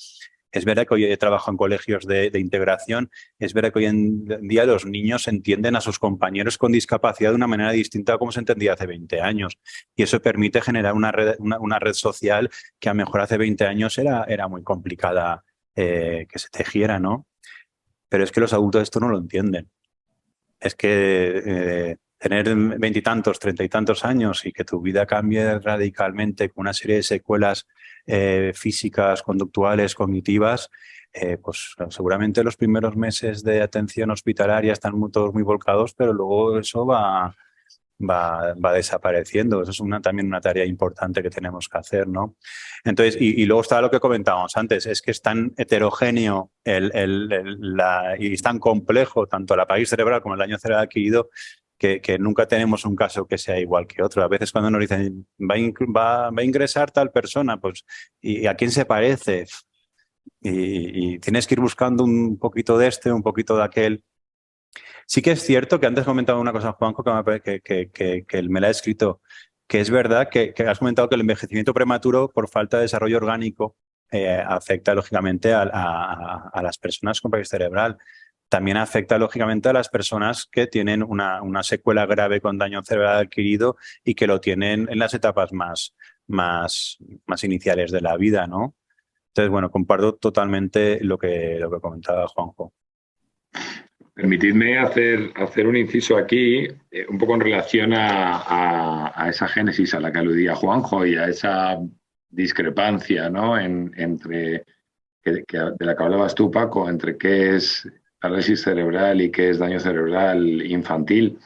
Es verdad que hoy he trabajado en colegios de integración, es verdad que hoy en día los niños entienden a sus compañeros con discapacidad de una manera distinta a como se entendía hace 20 años. Y eso permite generar una red social que a lo mejor hace 20 años era muy complicada que se tejiera, ¿no? Pero es que los adultos esto no lo entienden. Es que tener 20 y tantos, 30 y tantos años y que tu vida cambie radicalmente con una serie de secuelas físicas, conductuales, cognitivas, pues seguramente los primeros meses de atención hospitalaria están todos muy volcados, pero luego eso va desapareciendo. Eso es también una tarea importante que tenemos que hacer, ¿no? Entonces, y luego está lo que comentábamos antes, es que es tan heterogéneo y es tan complejo tanto la parálisis cerebral como el daño cerebral adquirido que nunca tenemos un caso que sea igual que otro. A veces cuando nos dicen va a ingresar tal persona, pues ¿y a quién se parece? Y tienes que ir buscando un poquito de un poquito de aquel. Sí que es cierto que antes comentaba una cosa, Juanjo, que me la ha escrito, que es verdad que has comentado que el envejecimiento prematuro por falta de desarrollo orgánico afecta lógicamente a las personas con parálisis cerebral. También afecta lógicamente a las personas que tienen una secuela grave con daño cerebral adquirido y que lo tienen en las etapas más iniciales de la vida, ¿no? Entonces, bueno, comparto totalmente lo que comentaba Juanjo. Permitidme hacer un inciso aquí, un poco en relación a esa génesis a la que aludía Juanjo y a esa discrepancia, ¿no? entre de la que hablabas tú, Paco, entre qué es parálisis cerebral y qué es daño cerebral infantil.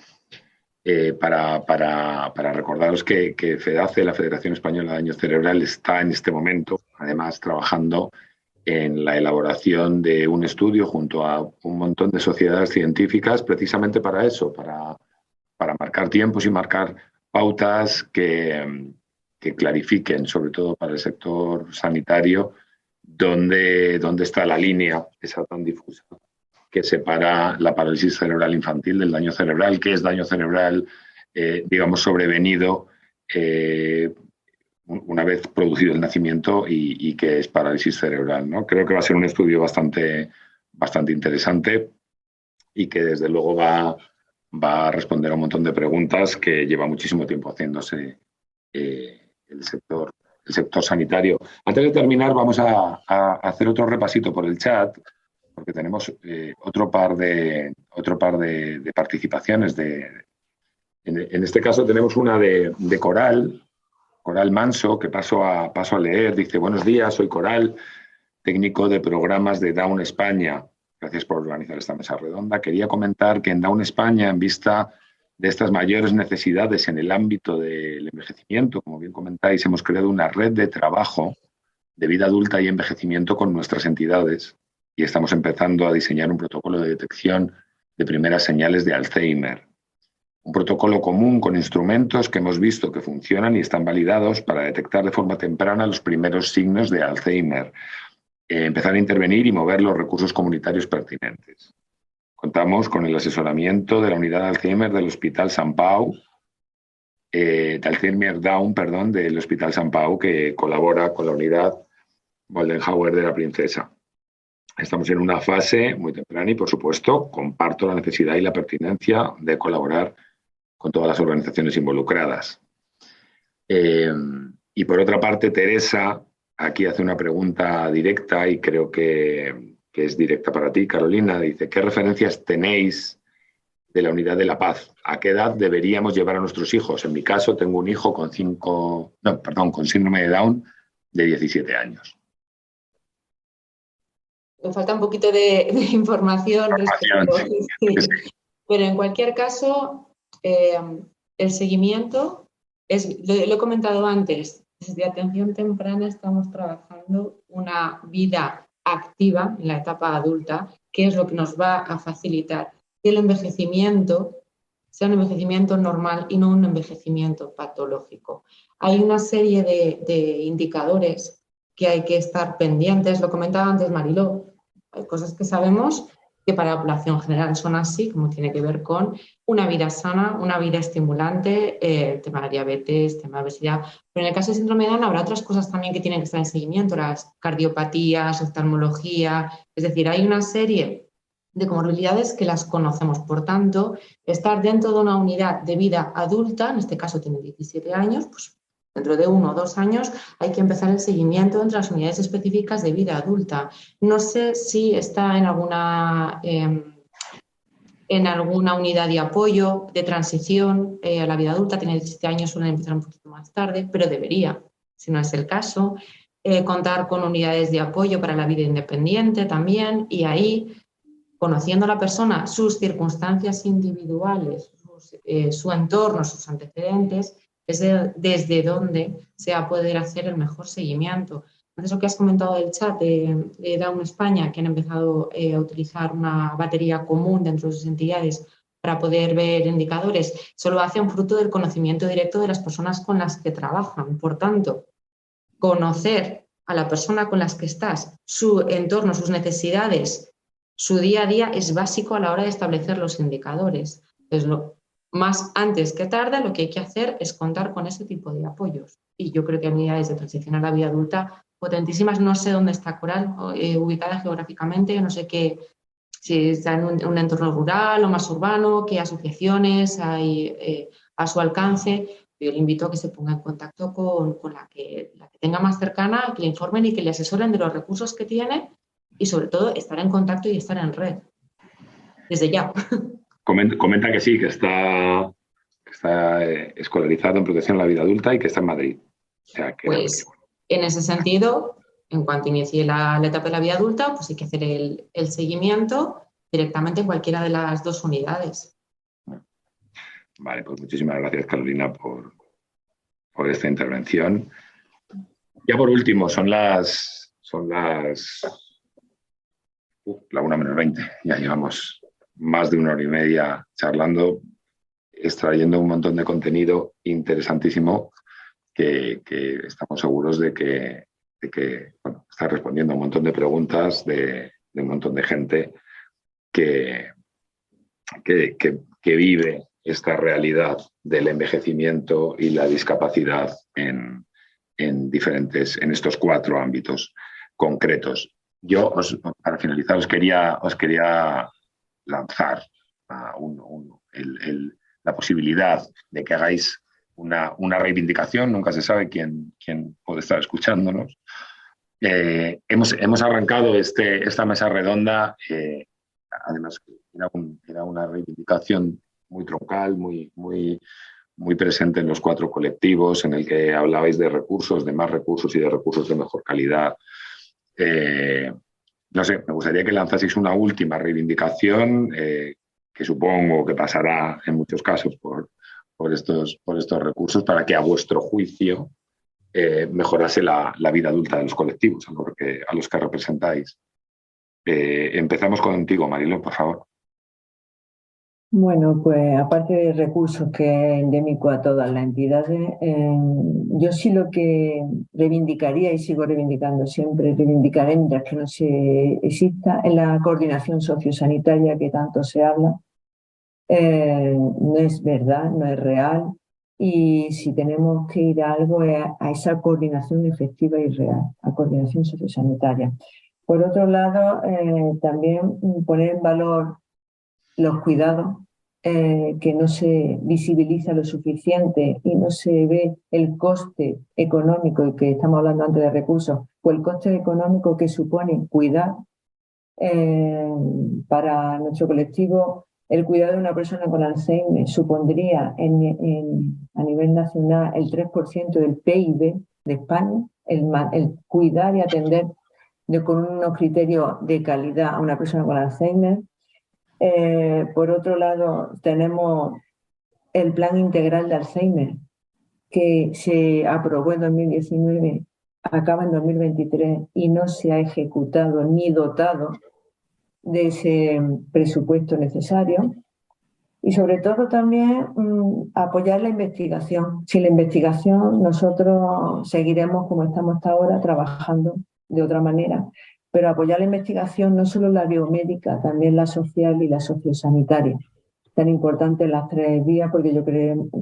Para recordaros que FEDACE, la Federación Española de Daño Cerebral, está en este momento, además, trabajando en la elaboración de un estudio junto a un montón de sociedades científicas precisamente para eso, para marcar tiempos y marcar pautas que clarifiquen, sobre todo para el sector sanitario, dónde está la línea esa tan difusa que separa la parálisis cerebral infantil del daño cerebral, que es daño cerebral, digamos, sobrevenido una vez producido el nacimiento y que es parálisis cerebral, ¿no? Creo que va a ser un estudio bastante interesante y que desde luego va a responder a un montón de preguntas que lleva muchísimo tiempo haciéndose el sector sanitario. Antes de terminar, vamos a hacer otro repasito por el chat, porque tenemos otro par de participaciones. En este caso tenemos una de Coral Manso, que paso a leer. Dice: buenos días, soy Coral, técnico de programas de Down España. Gracias por organizar esta mesa redonda. Quería comentar que en Down España, en vista de estas mayores necesidades en el ámbito del envejecimiento, como bien comentáis, hemos creado una red de trabajo de vida adulta y envejecimiento con nuestras entidades y estamos empezando a diseñar un protocolo de detección de primeras señales de Alzheimer. Un protocolo común con instrumentos que hemos visto que funcionan y están validados para detectar de forma temprana los primeros signos de Alzheimer, empezar a intervenir y mover los recursos comunitarios pertinentes. Contamos con el asesoramiento de la unidad de Alzheimer del Hospital Sant Pau, de Alzheimer Down, perdón, del Hospital Sant Pau, que colabora con la unidad Moldenhauer de la Princesa. Estamos en una fase muy temprana y, por supuesto, comparto la necesidad y la pertinencia de colaborar con todas las organizaciones involucradas. Y por otra parte, Teresa aquí hace una pregunta directa y creo que es directa para ti, Carolina. Dice: ¿qué referencias tenéis de la unidad de La Paz? ¿A qué edad deberíamos llevar a nuestros hijos? En mi caso, tengo un hijo con síndrome de Down de 17 años. Me falta un poquito de información respecto, sí. Pero en cualquier caso, el seguimiento, lo he comentado antes, desde atención temprana estamos trabajando una vida activa en la etapa adulta, que es lo que nos va a facilitar que el envejecimiento sea un envejecimiento normal y no un envejecimiento patológico. Hay una serie de indicadores que hay que estar pendientes, lo comentaba antes Mariló, hay cosas que sabemos que para la población general son así, como tiene que ver con una vida sana, una vida estimulante, el tema de diabetes, tema de obesidad. Pero en el caso del síndrome de Down habrá otras cosas también que tienen que estar en seguimiento, las cardiopatías, oftalmología, es decir, hay una serie de comorbilidades que las conocemos. Por tanto, estar dentro de una unidad de vida adulta, en este caso tiene 17 años, pues dentro de 1 o 2 años hay que empezar el seguimiento entre las unidades específicas de vida adulta. No sé si está en alguna unidad de apoyo, de transición a la vida adulta. Tiene 17 años, suelen empezar un poquito más tarde, pero debería, si no es el caso. Contar con unidades de apoyo para la vida independiente también, y ahí, conociendo a la persona, sus circunstancias individuales, su entorno, sus antecedentes, es desde donde se va a poder hacer el mejor seguimiento. Entonces, lo que has comentado del chat de Down España, que han empezado a utilizar una batería común dentro de sus entidades para poder ver indicadores, solo hace un fruto del conocimiento directo de las personas con las que trabajan. Por tanto, conocer a la persona con la que estás, su entorno, sus necesidades, su día a día es básico a la hora de establecer los indicadores. Entonces, más antes que tarde, lo que hay que hacer es contar con ese tipo de apoyos. Y yo creo que unidades de transición a la vida adulta potentísimas, no sé dónde está Coral, ubicada geográficamente, no sé si está en un entorno rural o más urbano, qué asociaciones hay a su alcance. Yo le invito a que se ponga en contacto con la que tenga más cercana, que le informen y que le asesoren de los recursos que tiene y sobre todo estar en contacto y estar en red. Desde ya. Comenta que sí, que está escolarizado en protección a la vida adulta y que está en Madrid. O sea, pues en ese sentido, en cuanto inicie la etapa de la vida adulta, pues hay que hacer el seguimiento directamente en cualquiera de las dos unidades. Vale, pues muchísimas gracias, Carolina, por esta intervención. Ya por último, son las la 1:20. Ya llevamos más de 1 hora y media charlando, extrayendo un montón de contenido interesantísimo que estamos seguros de que está respondiendo a un montón de preguntas de un montón de gente que vive esta realidad del envejecimiento y la discapacidad en estos 4 ámbitos concretos. Yo, para finalizar, os quería lanzar la posibilidad de que hagáis una reivindicación. Nunca se sabe quién puede estar escuchándonos. Hemos arrancado esta mesa redonda, además era una reivindicación muy troncal, muy presente en los 4 colectivos, en el que hablabais de recursos, de más recursos y de recursos de mejor calidad. No sé, me gustaría que lanzaseis una última reivindicación que supongo que pasará en muchos casos por estos recursos, para que a vuestro juicio mejorase la vida adulta de los colectivos a los que representáis. Empezamos contigo, Marilo, por favor. Bueno, pues aparte de recursos que es endémico a todas las entidades, yo sí lo que reivindicaría y sigo reivindicando siempre, reivindicaré mientras que no se exista, es la coordinación sociosanitaria que tanto se habla. No es verdad, no es real, y si tenemos que ir a algo es a esa coordinación efectiva y real, a coordinación sociosanitaria. Por otro lado, también poner en valor los cuidados, que no se visibiliza lo suficiente y no se ve el coste económico, y que estamos hablando antes de recursos, pues el coste económico que supone cuidar. Para nuestro colectivo, el cuidado de una persona con Alzheimer supondría a nivel nacional el 3% del PIB de España, el cuidar y atender con unos criterios de calidad a una persona con Alzheimer. Por otro lado, tenemos el Plan Integral de Alzheimer, que se aprobó en 2019, acaba en 2023 y no se ha ejecutado ni dotado de ese presupuesto necesario. Y sobre todo también apoyar la investigación. Sin la investigación nosotros seguiremos como estamos hasta ahora, trabajando de otra manera, pero apoyar la investigación, no solo la biomédica, también la social y la sociosanitaria. Tan importantes las 3 vías, porque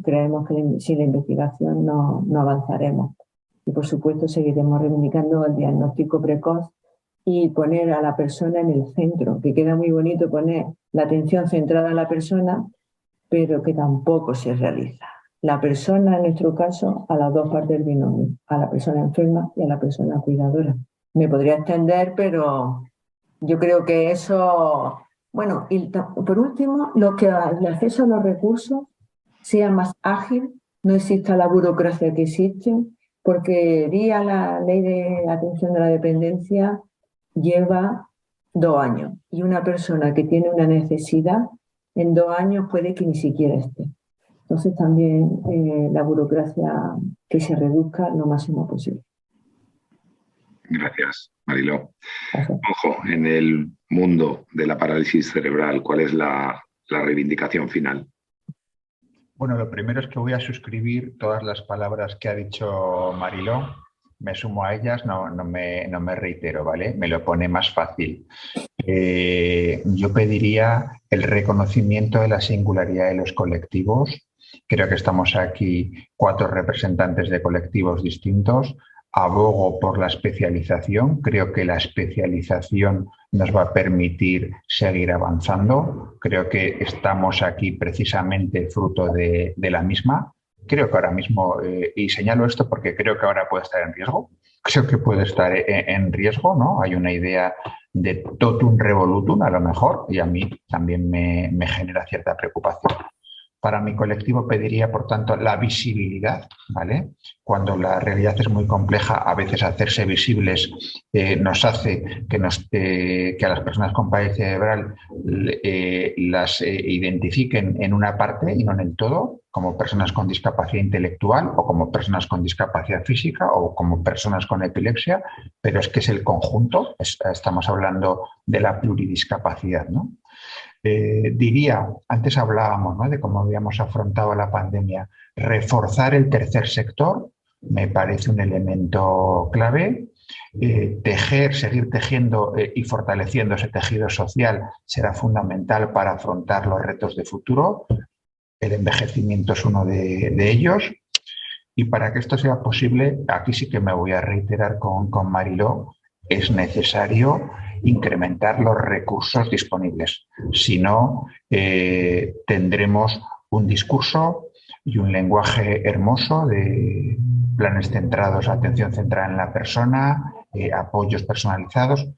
creemos que sin la investigación no avanzaremos. Y por supuesto seguiremos reivindicando el diagnóstico precoz y poner a la persona en el centro, que queda muy bonito poner la atención centrada en la persona, pero que tampoco se realiza. La persona, en nuestro caso, a las 2 partes del binomio, a la persona enferma y a la persona cuidadora. Me podría extender, pero yo creo que eso... Bueno, y por último, que el acceso a los recursos sea más ágil, no exista la burocracia que existe, porque día la ley de atención de la dependencia lleva 2 años, y una persona que tiene una necesidad en 2 años puede que ni siquiera esté. Entonces también la burocracia, que se reduzca lo máximo posible. Gracias, Mariló. Ojo, en el mundo de la parálisis cerebral, ¿cuál es la reivindicación final? Bueno, lo primero es que voy a suscribir todas las palabras que ha dicho Mariló. Me sumo a ellas, no me reitero, ¿vale? Me lo pone más fácil. Yo pediría el reconocimiento de la singularidad de los colectivos. Creo que estamos aquí 4 representantes de colectivos distintos. Abogo por la especialización. Creo que la especialización nos va a permitir seguir avanzando. Creo que estamos aquí precisamente fruto de la misma. Creo que ahora mismo, y señalo esto porque creo que ahora puede estar en riesgo, creo que puede estar en riesgo, ¿no? Hay una idea de totum revolutum, a lo mejor, y a mí también me genera cierta preocupación. Para mi colectivo pediría, por tanto, la visibilidad, ¿vale? Cuando la realidad es muy compleja, a veces hacerse visibles nos hace que a las personas con parálisis cerebral las identifiquen en una parte y no en el todo, como personas con discapacidad intelectual o como personas con discapacidad física o como personas con epilepsia, pero es que es el conjunto, estamos hablando de la pluridiscapacidad, ¿no? Diría, antes hablábamos, ¿no?, de cómo habíamos afrontado la pandemia, reforzar el tercer sector me parece un elemento clave. Seguir tejiendo y fortaleciendo ese tejido social será fundamental para afrontar los retos de futuro. El envejecimiento es uno de ellos. Y para que esto sea posible, aquí sí que me voy a reiterar con Mariló, es necesario incrementar los recursos disponibles. Si no, tendremos un discurso y un lenguaje hermoso de planes centrados, atención centrada en la persona, apoyos personalizados,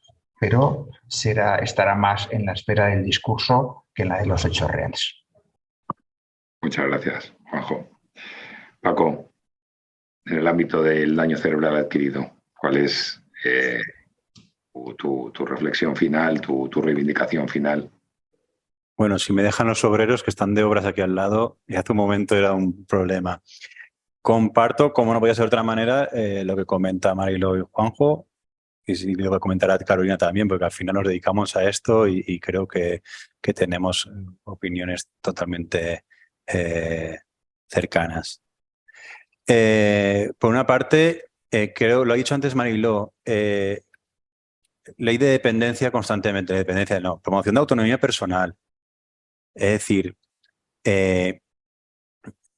pero estará más en la esfera del discurso que en la de los hechos reales. Muchas gracias, Juanjo. Paco, en el ámbito del daño cerebral adquirido, ¿cuál es tu reflexión final, tu reivindicación final? Bueno, si me dejan los obreros que están de obras aquí al lado, y hace un momento era un problema. Comparto, como no podía ser de otra manera, lo que comenta Mariló y Juanjo, y lo que comentará Carolina también, porque al final nos dedicamos a esto y creo que tenemos opiniones totalmente cercanas. Por una parte, creo, lo ha dicho antes Mariló, ley de dependencia constantemente, promoción de autonomía personal. Es decir,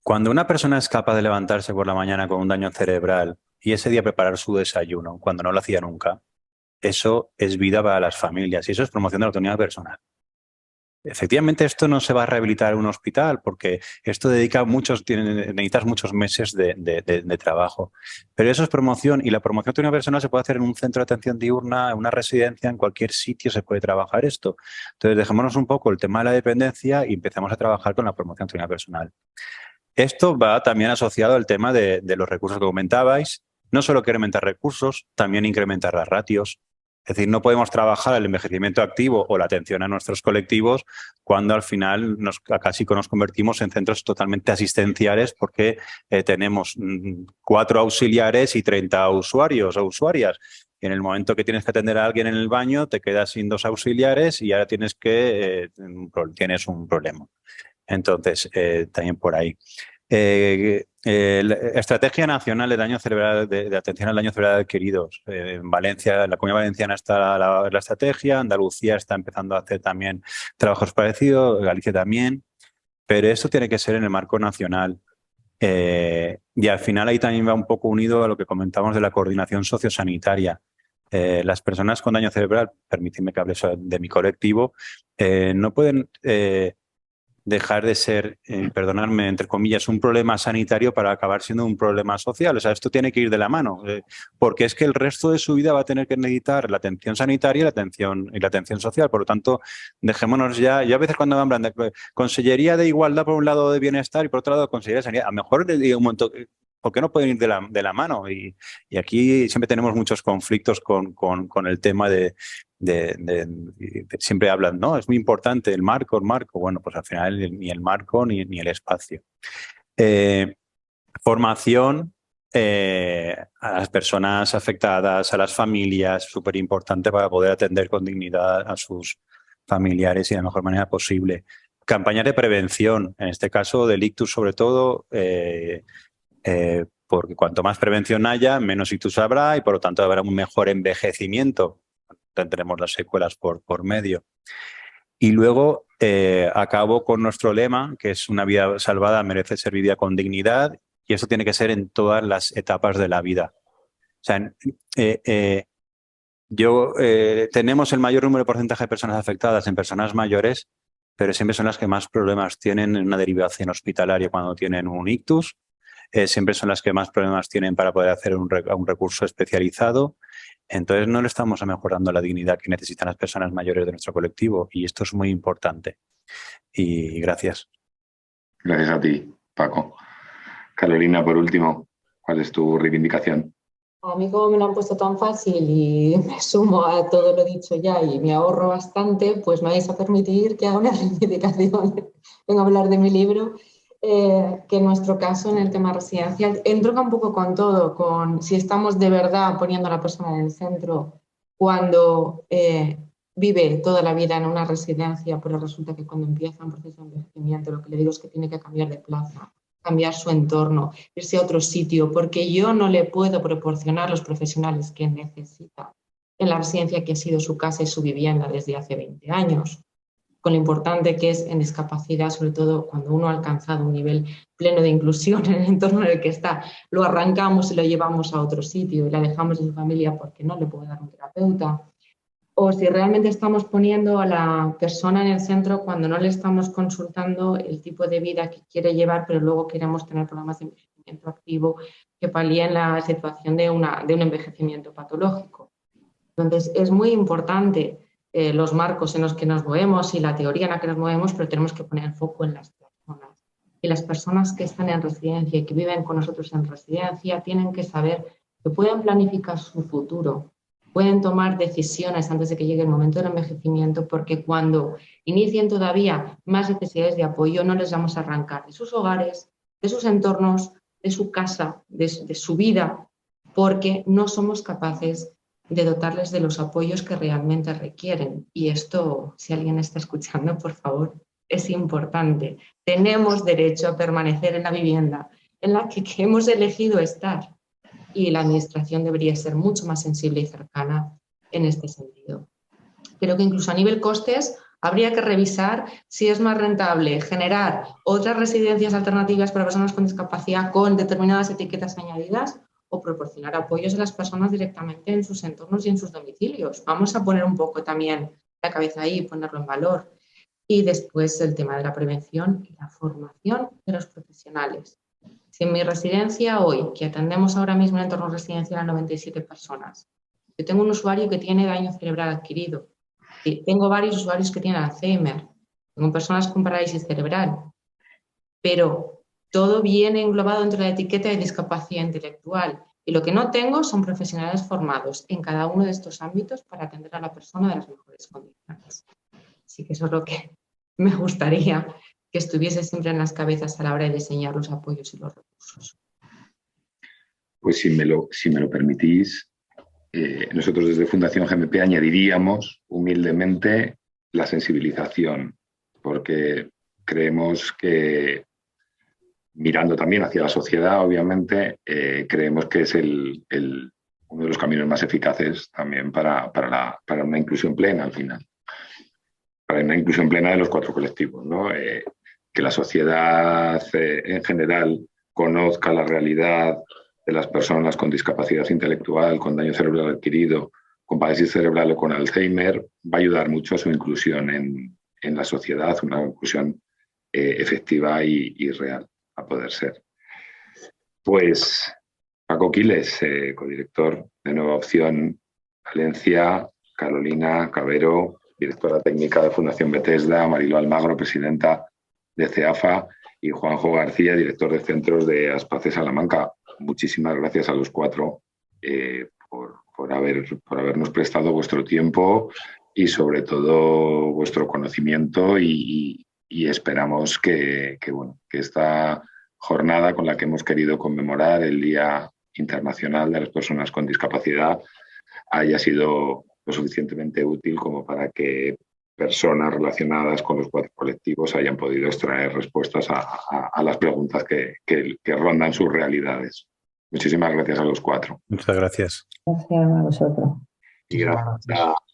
cuando una persona es capaz de levantarse por la mañana con un daño cerebral y ese día preparar su desayuno, cuando no lo hacía nunca, eso es vida para las familias y eso es promoción de la autonomía personal. Efectivamente, esto no se va a rehabilitar en un hospital porque esto necesitas muchos meses de trabajo. Pero eso es promoción y la promoción de autonomía personal se puede hacer en un centro de atención diurna, en una residencia, en cualquier sitio se puede trabajar esto. Entonces, dejémonos un poco el tema de la dependencia y empecemos a trabajar con la promoción de autonomía personal. Esto va también asociado al tema de los recursos que comentabais. No solo incrementar recursos, también incrementar las ratios. Es decir, no podemos trabajar el envejecimiento activo o la atención a nuestros colectivos cuando al final casi nos convertimos en centros totalmente asistenciales porque tenemos 4 auxiliares y 30 usuarios o usuarias. Y en el momento que tienes que atender a alguien en el baño, te quedas sin 2 auxiliares y ahora tienes un problema. Entonces, también por ahí. La Estrategia Nacional de Daño Cerebral, de atención al daño cerebral adquiridos. En Valencia, en la Comunidad Valenciana está la estrategia, Andalucía está empezando a hacer también trabajos parecidos, Galicia también, pero esto tiene que ser en el marco nacional. Y al final ahí también va un poco unido a lo que comentamos de la coordinación sociosanitaria. Las personas con daño cerebral, permíteme que hable de mi colectivo, no pueden dejar de ser, perdonadme, entre comillas, un problema sanitario para acabar siendo un problema social. O sea, esto tiene que ir de la mano, porque es que el resto de su vida va a tener que necesitar la atención sanitaria y la atención social. Por lo tanto, dejémonos ya. Yo a veces cuando me hablan de Consellería de Igualdad por un lado de Bienestar y por otro lado Consellería de Sanidad, a lo mejor digo un momento, ¿por qué no pueden ir de la mano? Y aquí siempre tenemos muchos conflictos con el tema siempre hablan, ¿no? Es muy importante el marco. Bueno, pues al final ni el marco ni el espacio. Formación a las personas afectadas, a las familias, súper importante para poder atender con dignidad a sus familiares y de la mejor manera posible. Campañas de prevención, en este caso del ictus sobre todo, porque cuanto más prevención haya, menos ictus habrá y por lo tanto habrá un mejor envejecimiento. tendremos las secuelas por medio. Y luego acabo con nuestro lema, que es una vida salvada merece ser vivida con dignidad, y eso tiene que ser en todas las etapas de la vida. O sea, tenemos el mayor número de porcentaje de personas afectadas en personas mayores, pero siempre son las que más problemas tienen en una derivación hospitalaria cuando tienen un ictus. Siempre son las que más problemas tienen para poder hacer un recurso especializado. Entonces no le estamos mejorando la dignidad que necesitan las personas mayores de nuestro colectivo, y esto es muy importante. Y gracias. Gracias a ti, Paco. Carolina, por último, ¿cuál es tu reivindicación? A mí, como me lo han puesto tan fácil y me sumo a todo lo dicho ya y me ahorro bastante, pues me vais a permitir que haga una reivindicación. Vengo a hablar de mi libro, que en nuestro caso, en el tema residencial, entronca un poco con todo, con si estamos de verdad poniendo a la persona en el centro cuando vive toda la vida en una residencia, pero resulta que cuando empieza un proceso de envejecimiento, lo que le digo es que tiene que cambiar de plaza, cambiar su entorno, irse a otro sitio, porque yo no le puedo proporcionar los profesionales que necesita en la residencia que ha sido su casa y su vivienda desde hace 20 años. Con lo importante que es en discapacidad, sobre todo cuando uno ha alcanzado un nivel pleno de inclusión en el entorno en el que está, lo arrancamos y lo llevamos a otro sitio y la dejamos en su familia porque no le puede dar un terapeuta. O si realmente estamos poniendo a la persona en el centro cuando no le estamos consultando el tipo de vida que quiere llevar, pero luego queremos tener programas de envejecimiento activo que palíen la situación de un envejecimiento patológico. Entonces, es muy importante los marcos en los que nos movemos y la teoría en la que nos movemos, pero tenemos que poner el foco en las personas. Y las personas que están en residencia y que viven con nosotros en residencia tienen que saber que pueden planificar su futuro, pueden tomar decisiones antes de que llegue el momento del envejecimiento, porque cuando inicien todavía más necesidades de apoyo, no les vamos a arrancar de sus hogares, de sus entornos, de su casa, de su vida, porque no somos capaces de dotarles de los apoyos que realmente requieren. Y esto, si alguien está escuchando, por favor, es importante. Tenemos derecho a permanecer en la vivienda en la que hemos elegido estar. Y la administración debería ser mucho más sensible y cercana en este sentido. Creo que incluso a nivel costes habría que revisar si es más rentable generar otras residencias alternativas para personas con discapacidad con determinadas etiquetas añadidas o proporcionar apoyos a las personas directamente en sus entornos y en sus domicilios. Vamos a poner un poco también la cabeza ahí y ponerlo en valor. Y después el tema de la prevención y la formación de los profesionales. Si en mi residencia hoy, que atendemos ahora mismo en entorno residencial a 97 personas, yo tengo un usuario que tiene daño cerebral adquirido, tengo varios usuarios que tienen Alzheimer, tengo personas con parálisis cerebral, pero todo viene englobado dentro de la etiqueta de discapacidad intelectual. Y lo que no tengo son profesionales formados en cada uno de estos ámbitos para atender a la persona de las mejores condiciones. Así que eso es lo que me gustaría que estuviese siempre en las cabezas a la hora de diseñar los apoyos y los recursos. Pues si me lo permitís, nosotros desde Fundación GMP añadiríamos humildemente la sensibilización, porque creemos que, mirando también hacia la sociedad, obviamente, creemos que es uno de los caminos más eficaces también para una inclusión plena al final. Para una inclusión plena de los 4 colectivos, ¿no? Que la sociedad en general conozca la realidad de las personas con discapacidad intelectual, con daño cerebral adquirido, con parálisis cerebral o con Alzheimer, va a ayudar mucho a su inclusión en la sociedad, una inclusión efectiva y real, a poder ser. Pues Paco Quiles, codirector de Nueva Opción Valencia, Carolina Cabero, directora técnica de Fundación Bethesda, Marilo Almagro, presidenta de CEAFA, y Juanjo García, director de Centros de Aspace Salamanca. Muchísimas gracias a los 4 por habernos prestado vuestro tiempo y sobre todo vuestro conocimiento y esperamos que esta jornada con la que hemos querido conmemorar el Día Internacional de las Personas con Discapacidad haya sido lo suficientemente útil como para que personas relacionadas con los 4 colectivos hayan podido extraer respuestas a las preguntas que rondan sus realidades. Muchísimas gracias a los 4. Muchas gracias. Gracias a vosotros. Y gracias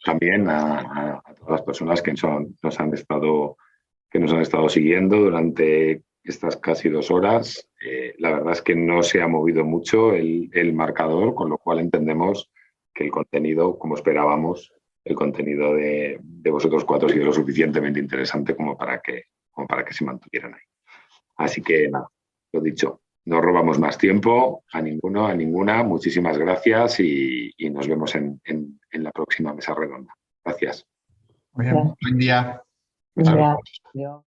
también a todas las personas que nos han estado siguiendo durante estas casi 2 horas. La verdad es que no se ha movido mucho el marcador, con lo cual entendemos que el contenido, como esperábamos, el contenido de vosotros 4 ha sido lo suficientemente interesante como para que se mantuvieran ahí. Así que nada, lo dicho, no robamos más tiempo a ninguno, a ninguna. Muchísimas gracias y nos vemos en la próxima mesa redonda. Gracias. Muy bien, buen día. Gracias.